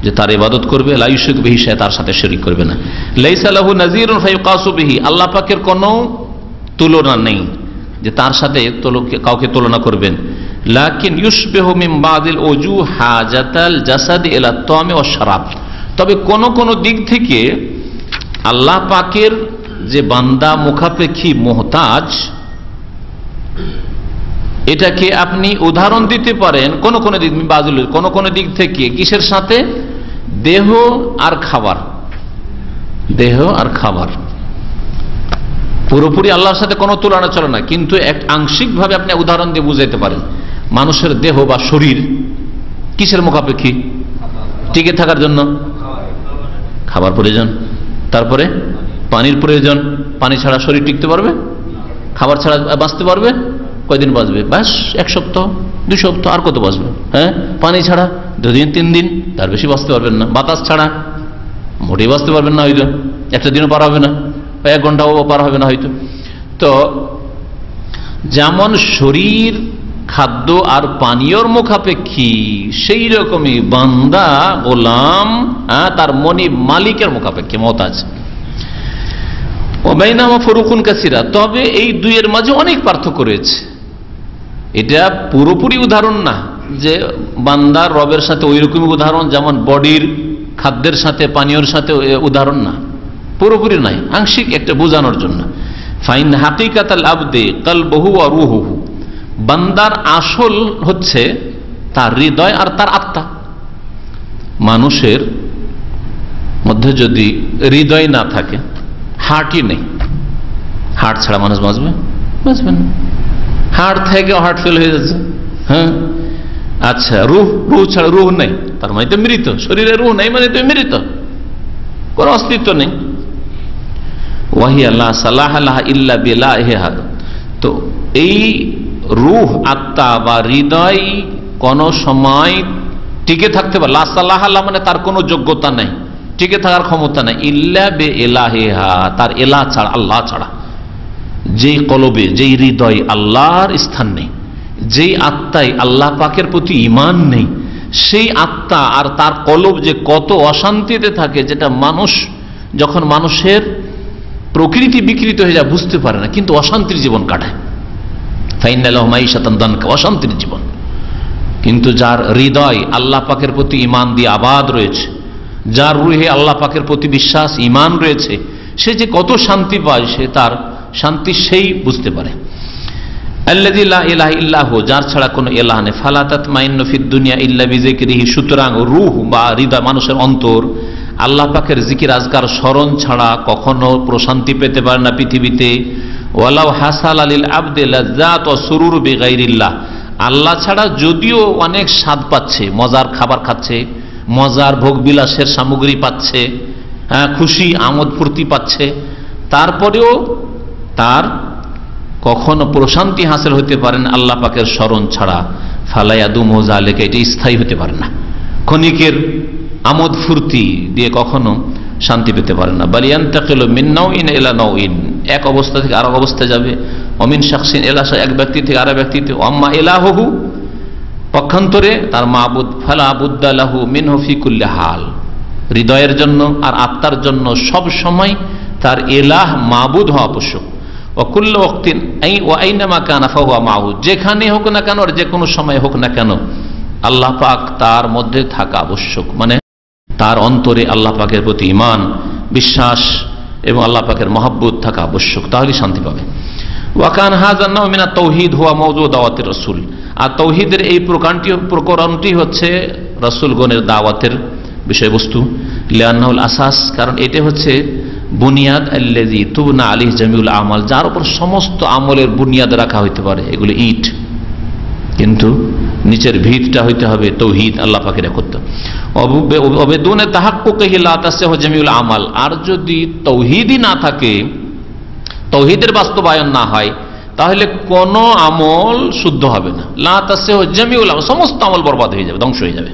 যে তার ইবাদত করবে, লা ইউশরিকু বিহি শাইআ, তার সাথে শিরক করবে না। লাইসা লাহু নাযীরুন ফায়ুকাসু বিহি, আল্লাহ পাকের কোনো তুলনা নেই যে তার সাথে কাউকে তুলনা করবেন। লাকিন ইউশবিহু মিন বাদিল উজুহ হাজাতাল জাসাদ ইলা তা'আমি ওয়াশ শারাব, তবে কোন কোন দিক থেকে আল্লাহ পাকের যে বান্দা মুখাপেক্ষী মোহতাজ, এটাকে আপনি উদাহরণ দিতে পারেন কোন কোন দিক, কোন কোন দিক থেকে। কিসের সাথে? দেহ আর খাবার, দেহ আর খাবার। পুরোপুরি আল্লাহর সাথে কোনো তুলনা চলে না, কিন্তু এক আংশিক ভাবে আপনি উদাহরণ দিয়ে বুঝাইতে পারেন। মানুষের দেহ বা শরীর কিসের মুখাপেক্ষী? টিকে থাকার জন্য খাবার প্রয়োজন, তারপরে পানির প্রয়োজন। পানি ছাড়া শরীর টিকতে পারবে? খাবার ছাড়া বাঁচতে পারবে? কয়দিন বাঁচবে? ব্যাস 1 সপ্তাহ 2 সপ্তাহ, আর কত বাঁচবে? হ্যাঁ, পানি ছাড়া 2 দিন 3 দিন, তার বেশি বাঁচতে পারবেন না। বাতাস ছাড়া মোটেই বাঁচতে পারবেন না, হয়তো একটা দিনও পার হবে না, 1 ঘন্টাও পার হবে না হয়তো। তো যেমন শরীর খাদ্য আর পানীয়র মুখাপেক্ষী, সেই রকমই বান্দা গোলাম তার মনিব মালিকের মুখাপেক্ষী, মুহতাজ। ওয়াবাইনাহুমা ফুরুকুন কাসীরা, তবে এই দুইয়ের মাঝে অনেক পার্থক্য রয়েছে। এটা পুরোপুরি উদাহরণ না যে বান্দার রবের সাথে ওই রকমই উদাহরণ যেমন বডির খাদ্যের সাথে পানীয়র সাথে উদাহরণ না, পুরোপুরি নাই, আংশিক একটা বোঝানোর জন্য। ফাইন হাকিকাতাল আবদে কলবহু ওয়া রূহুহু, বান্দার আসল হচ্ছে তার হৃদয় আর তার আত্মা। মানুষের মধ্যে যদি হৃদয় না থাকে, হার্টই নেই, হার্ট ছাড়া মানুষ বাঁচবে না। হার্ট থেকে হার্ট ফেল হয়ে যাচ্ছে। হ্যাঁ, আচ্ছা, রুহ ছাড়া, রুহ নেই তার মানে তো মৃত। শরীরে রুহ নেই মানে তো মৃত, কোন অস্তিত্ব নেই। তো এই রুহ, আত্মা বা হৃদয় কোন সময় টিকে থাকতে পারে, লা সালাহ মানে তার কোনো যোগ্যতা নেই, টিকে থাকার ক্ষমতা নেই, ইল্লা বে এলাহেহা, তার এলাহ ছাড়া, আল্লাহ ছাড়া। যেই কলবে, যেই হৃদয় আল্লাহর স্থান নেই, যেই আত্মায় আল্লাহ পাকের প্রতি ঈমান নেই, সেই আত্মা আর তার কলব যে কত অশান্তিতে থাকে, যেটা মানুষ যখন মানুষের প্রকৃতি বিকৃত হয়ে যায় বুঝতে পারে না, কিন্তু অশান্তির জীবন কাটায়। অশান্তির জীবন। কিন্তু যার হৃদয় আল্লাহ পাকের প্রতি ঈমান দিয়ে আবাদ রয়েছে, যার রুহে আল্লাহ পাকের প্রতি বিশ্বাস ঈমান রয়েছে, সে যে কত শান্তি পায়, সে তার শান্তি সেই বুঝতে পারে। আল্লাযী লা ইলাহা ইল্লাহু, যার ছাড়া কোনো ইলাহ নেই। ফালা তাতমাইন্নু ফিদ দুনিয়া ইল্লা বিযিকরিহি, সুতরাং রূহ বা হৃদয়, মানুষের অন্তর আল্লাহ পাকের জিকির আজকার স্মরণ ছাড়া কখনো প্রশান্তি পেতে পারে না পৃথিবীতে। ওয়ালাউ হাসাল লিল আবদি লাজ্জাত ওয়া সুরুর বিগাইরিল্লাহ, আল্লাহ ছাড়া যদিও অনেক স্বাদ পাচ্ছে, মজার খাবার খাচ্ছে, মজার ভোগ বিলাসের সামগ্রী পাচ্ছে, খুশি আমোদ ফুর্তি পাচ্ছে, তারপরেও তার কখনো প্রশান্তি হাসিল হতে পারে না আল্লাহ পাকের স্মরণ ছাড়া। ফালায়াদু মোজালেকে, এটা স্থায়ী হতে পারে না, ক্ষণিকের আমোদ ফুর্তি দিয়ে কখনো শান্তি পেতে পারে না। বালিয়ান্তাকিলু মিন নাওইন ইলা নাওইন, এক অবস্থা থেকে আরেক অবস্থায় যাবে। অমিন শাখসিন ইলা, এক ব্যক্তি থেকে আরেক ব্যক্তিতে। আম্মা ইলাহুহু, পক্ষান্তরে তার মাবুদ, ফালা বুদ্দা লাহু মিনহু ফি কুল্লি হাল, হৃদয়ের জন্য আর আত্মার জন্য সব সময় তার ইলাহ মাবুদ হওয়া আবশ্যক। ওয়াকুল্লু ওয়াক্তিন ওয়া আইনামা কানা ফাহুয়া মাহু, যেখানে হোক না কেন আর যে কোনো সময় হোক না কেন আল্লাহ পাক তার মধ্যে থাকা আবশ্যক। মানে তার অন্তরে আল্লাহ পাকের প্রতি ঈমান, বিশ্বাস এবং আল্লাহ পাকের মহব্বত থাকা আবশ্যক, তাহলে শান্তি পাবে। ওয়াকান হাযা নাও মিনাত তাওহীদ হুয়া মাওযু দাওয়াতির রাসূল, আর তাওহীদের এই প্রকরণটি হচ্ছে রাসূলগণের দাওয়াতের বিষয়বস্তু। লিআন্নাহুল আসাস, কারণ এটা হচ্ছে বুনিয়াদ, আল্লাযী তুবনা আলাইহি জামিউল আমাল, যার উপর সমস্ত আমলের বুনিয়াদ রাখা হইতে পারে। এগুলো ইট, কিন্তু নিচের ভিতটা হইতে হবে তাওহীদ, আল্লাহ পাকের একত্ব। ওয়াবিদুনে তাহাক্কুকিহি লা তাসিহু জামিউল আমাল, আর যদি তাওহীদই না থাকে, তাওহীদের বাস্তবায়ন না হয়, তাহলে কোন আমল শুদ্ধ হবে না। লা তাসিহু জামিউল আমাল, সমস্ত আমল বরবাদ হয়ে যাবে, ধ্বংস হয়ে যাবে।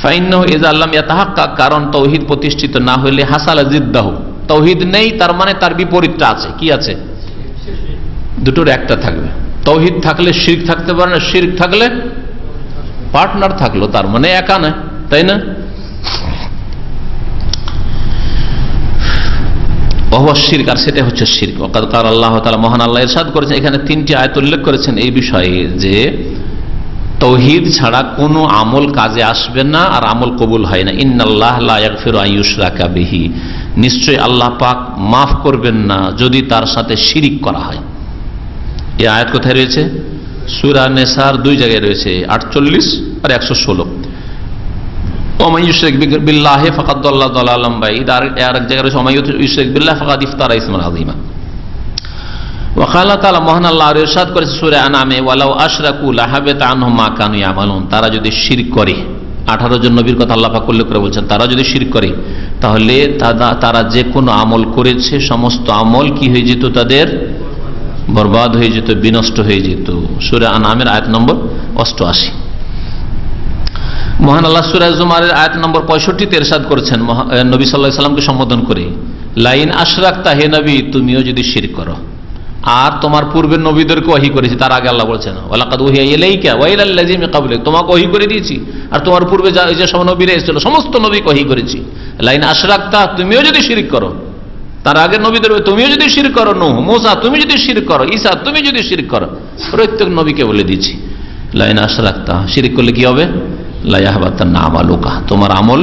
ফাইন্নাহু ইযা লাম ইয়াতাহাক্কাক, কারণ তাওহীদ প্রতিষ্ঠিত না হইলে হাসালা জিদ্দাহু, তাওহীদ নেই তার মানে তার বিপরীতটা আছে। কি আছে? দুটোর একটা থাকবে। তাওহীদ থাকলে শিরক থাকতে পারে না, শিরক থাকলে পার্টনার থাকলো, তার মানে একা নয়, তাই না? ওয়া শিরক, আর সেটা হচ্ছে শিরক। ওয়াকাদ ক্বালা আল্লাহু তাআলা, মহান আল্লাহ ইরশাদ করেছেন, এখানে তিনটি আয়াত উল্লেখ করেছেন এই বিষয়ে যে তাওহীদ ছাড়া কোনো আমল কাজে আসবে না আর আমল কবুল হয় না। ইন্নাল্লাহ লা ইয়াগফিরু আন ইউশরাকা বিহি, নিশ্চয়ই আল্লাহ পাক মাফ করবেন না যদি তার সাথে শিরিক করা হয়। এই আয়াত কোথায় রয়েছে? সূরা নিসার দুই জায়গায় রয়েছে, 48 আর 116। ওয়া ইউশরিক বিল্লাহি ফাকাদ দাল্লা দালালাম বাইদ, আর এক জায়গায় রয়েছে ওয়া ইউশরিক বিল্লাহি ফাকাদ ইফতারা ইসমান আযীমা। ওয়া ক্বালা তাআলা, মহান আল্লাহ ইরশাদ করেছে সূরা আনামে, ওয়ালাউ আশরাকু লাহাবিতা আনহুম মা কানু ইয়ামালুন, তারা যদি শিরক করে, 18 জন নবীর কথা আল্লাহ পাক উল্লেখ করে বলছেন, তারা যদি শিরক করে তাহলে তারা যে কোনো আমল করেছে সমস্ত আমল কি হয়ে যেত? তাদের বরবাদ হয়ে যেত, বিনষ্ট হয়ে যেত। সূরা আনামের আয়াত নম্বর 88। মহান আল্লাহ সূরা জুমারের আয়াত নম্বর 65 তে ইরশাদ করেছেন নবী সাল্লাল্লাহু আলাইহি সাল্লামকে সম্বোধন করে, লাইন আশরাকতা, হে নবী তুমিও যদি শিরক করো। আর তোমার পূর্বের নবীদেরকে ওহী করেছি, তার আগে আল্লাহ বলছেন ওয়ালাকাদ উহিয়া ইলাইকা ওয়া ইলাল লাযিনা মিন ক্বাবলিক, তোমাকে ওহী করে দিয়েছি আর তোমার পূর্বে যে সব নবীরা এসেছিল সমস্ত নবীকে ওহী করেছি। লাইন আশরাকতা, তুমিও যদি শিরক করো, তার আগের নবীদের তুমিও যদি শিরক করো, নূহ, মূসা তুমি যদি শিরক করো, ঈসা তুমি যদি শিরক করো, প্রত্যেক নবীকে বলে দিয়েছি লাইন আশরাকতা, শিরক করলে কি হবে? লা ইয়াহবাতান্না আমালুকা, তোমার আমল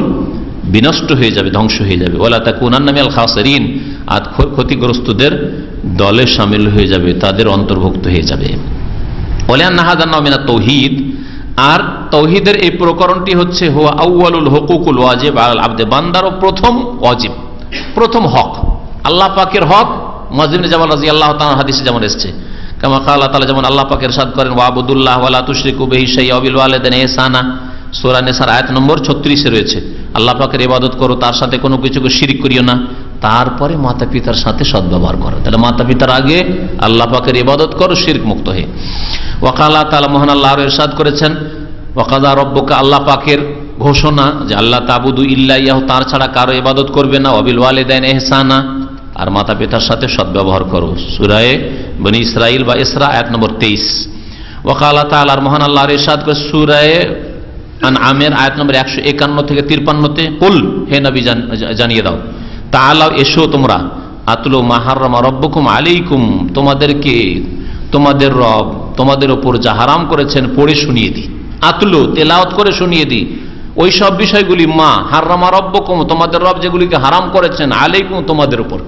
বিনষ্ট হয়ে যাবে, ধ্বংস হয়ে যাবে। ওয়ালা তাকুনান্না মিনাল খাসিরিন, আর ক্ষতিগ্রস্তদের দলে শামিল হয়ে যাবে, তাদের অন্তর্ভুক্ত হয়ে যাবে। ওয়ালিআন্না হাযা নাও মিনাত তাওহীদ, আর তাওহীদের এই প্রকরণটি হচ্ছে হুয়া আউয়ালুল হুকুকুল ওয়াজিব আলাল আবদে, বান্দারও প্রথম ওয়াজিব, প্রথম হক, আল্লাহ পাকের হক। মুআয ইবনে জাবাল রাদিয়াল্লাহু তাআলা হাদিসে যেমন এসেছে, কামা ক্বালা তাআলা, যেমন আল্লাহ পাক ইরশাদ করেন ওয়াবুদুল্লাহ ওয়া লা তুশরিকু বিহি শাইআ ওয়া বিল ওয়ালিদাইনি ইহসানা, সূরা নিসার আয়াত নম্বর 36 এ রয়েছে। আল্লাহ পাকের ইবাদত করো, তার সাথে কোনো কিছুকে শিরিক করিও না, তারপরে মাতা পিতার সাথে সদ্ব্যবহার করো। তাহলে মাতা পিতার আগে আল্লাহ পাকের ইবাদত করো শিরক মুক্ত হয়ে। ওয়া ক্বালা তাআলা, মহান আল্লাহ আরো ইরশাদ করেছেন ওয়া কাযা রাব্বুকা, আল্লাহ পাকের ঘোষণা যে আল্লাহ তাবুদু ইল্লা ইয়াহু, তার ছাড়া কারো ইবাদত করবে না, ওয়া বিল ওয়ালিদাইনি ইহসানা, আর মাতা পিতার সাথে সদ্ব্যবহার করো। সূরা বনি ইসরাইল বা ইসরা আয়াত নম্বর 23। ওয়া ক্বালা তাআলা, মহান আল্লাহ ইরশাদ করে সূরা আনআমের আয়াত নম্বর 151 থেকে 53-তে, কুল, হে নবী জানিয়ে দাও, তাআলাও এসো তোমরা, আতলু মা হারামা রাব্বুকুম আলাইকুম, তোমাদেরকে তোমাদের রব তোমাদের উপর যা হারাম করেছেন পড়ে শুনিয়ে দিই। আতলু, তেলাওয়াত করে শুনিয়ে দিই ওই সব বিষয়গুলি, মা হারামা রাব্বুকুম, তোমাদের রব যেগুলিকে হারাম করেছেন, আলাইকুম, তোমাদের উপর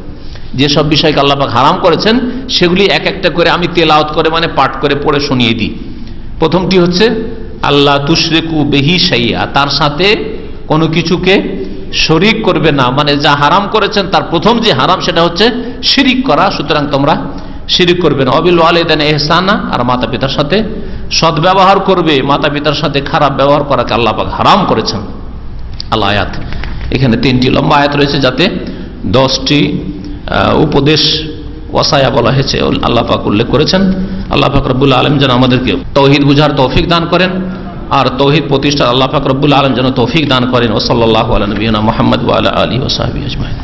যেসব বিষয়কে আল্লাহ পাক হারাম করেছেন সেগুলি এক একটা করে আমি তেলাওয়াত করে মানে পাঠ করে পড়ে শুনিয়ে দিই। প্রথমটি হচ্ছে আল্লাহ তুশরিকু বিহি শাইআ, তার সাথে কোনো কিছুকে শরীক করবে না, মানে যা হারাম করেছেন তার প্রথম যে হারাম সেটা হচ্ছে শিরিক করা, সুতরাং তোমরা শিরিক করবে না। ওয়াবিল ওয়ালিদাইনি ইহসানা, আর মাতা পিতার সাথে সদ্ব্যবহার করবে, মাতা পিতার সাথে খারাপ ব্যবহার করাকে আল্লাহ পাক হারাম করেছেন। আল্লাহ আয়াত, এখানে 3টি লম্বা আয়াত রয়েছে যাতে 10টি উপদেশ ওয়াসায়া বলা হয়েছে আল্লাহ পাক উল্লেখ করেছেন। আল্লাহ পাক রব্বুল আলামিন যেন আমাদেরকে তাওহীদ বুঝার তৌফিক দান করেন, আর তাওহীদ প্রতিষ্ঠার আল্লাহ পাক রব্বুল আলামিন যেন তৌফিক দান করেন। ওয়া সাল্লাল্লাহু আলা নবিয়িনা মুহাম্মদ ওয়া আলা আলিহি ওয়া সাহবিহি আজমাইন।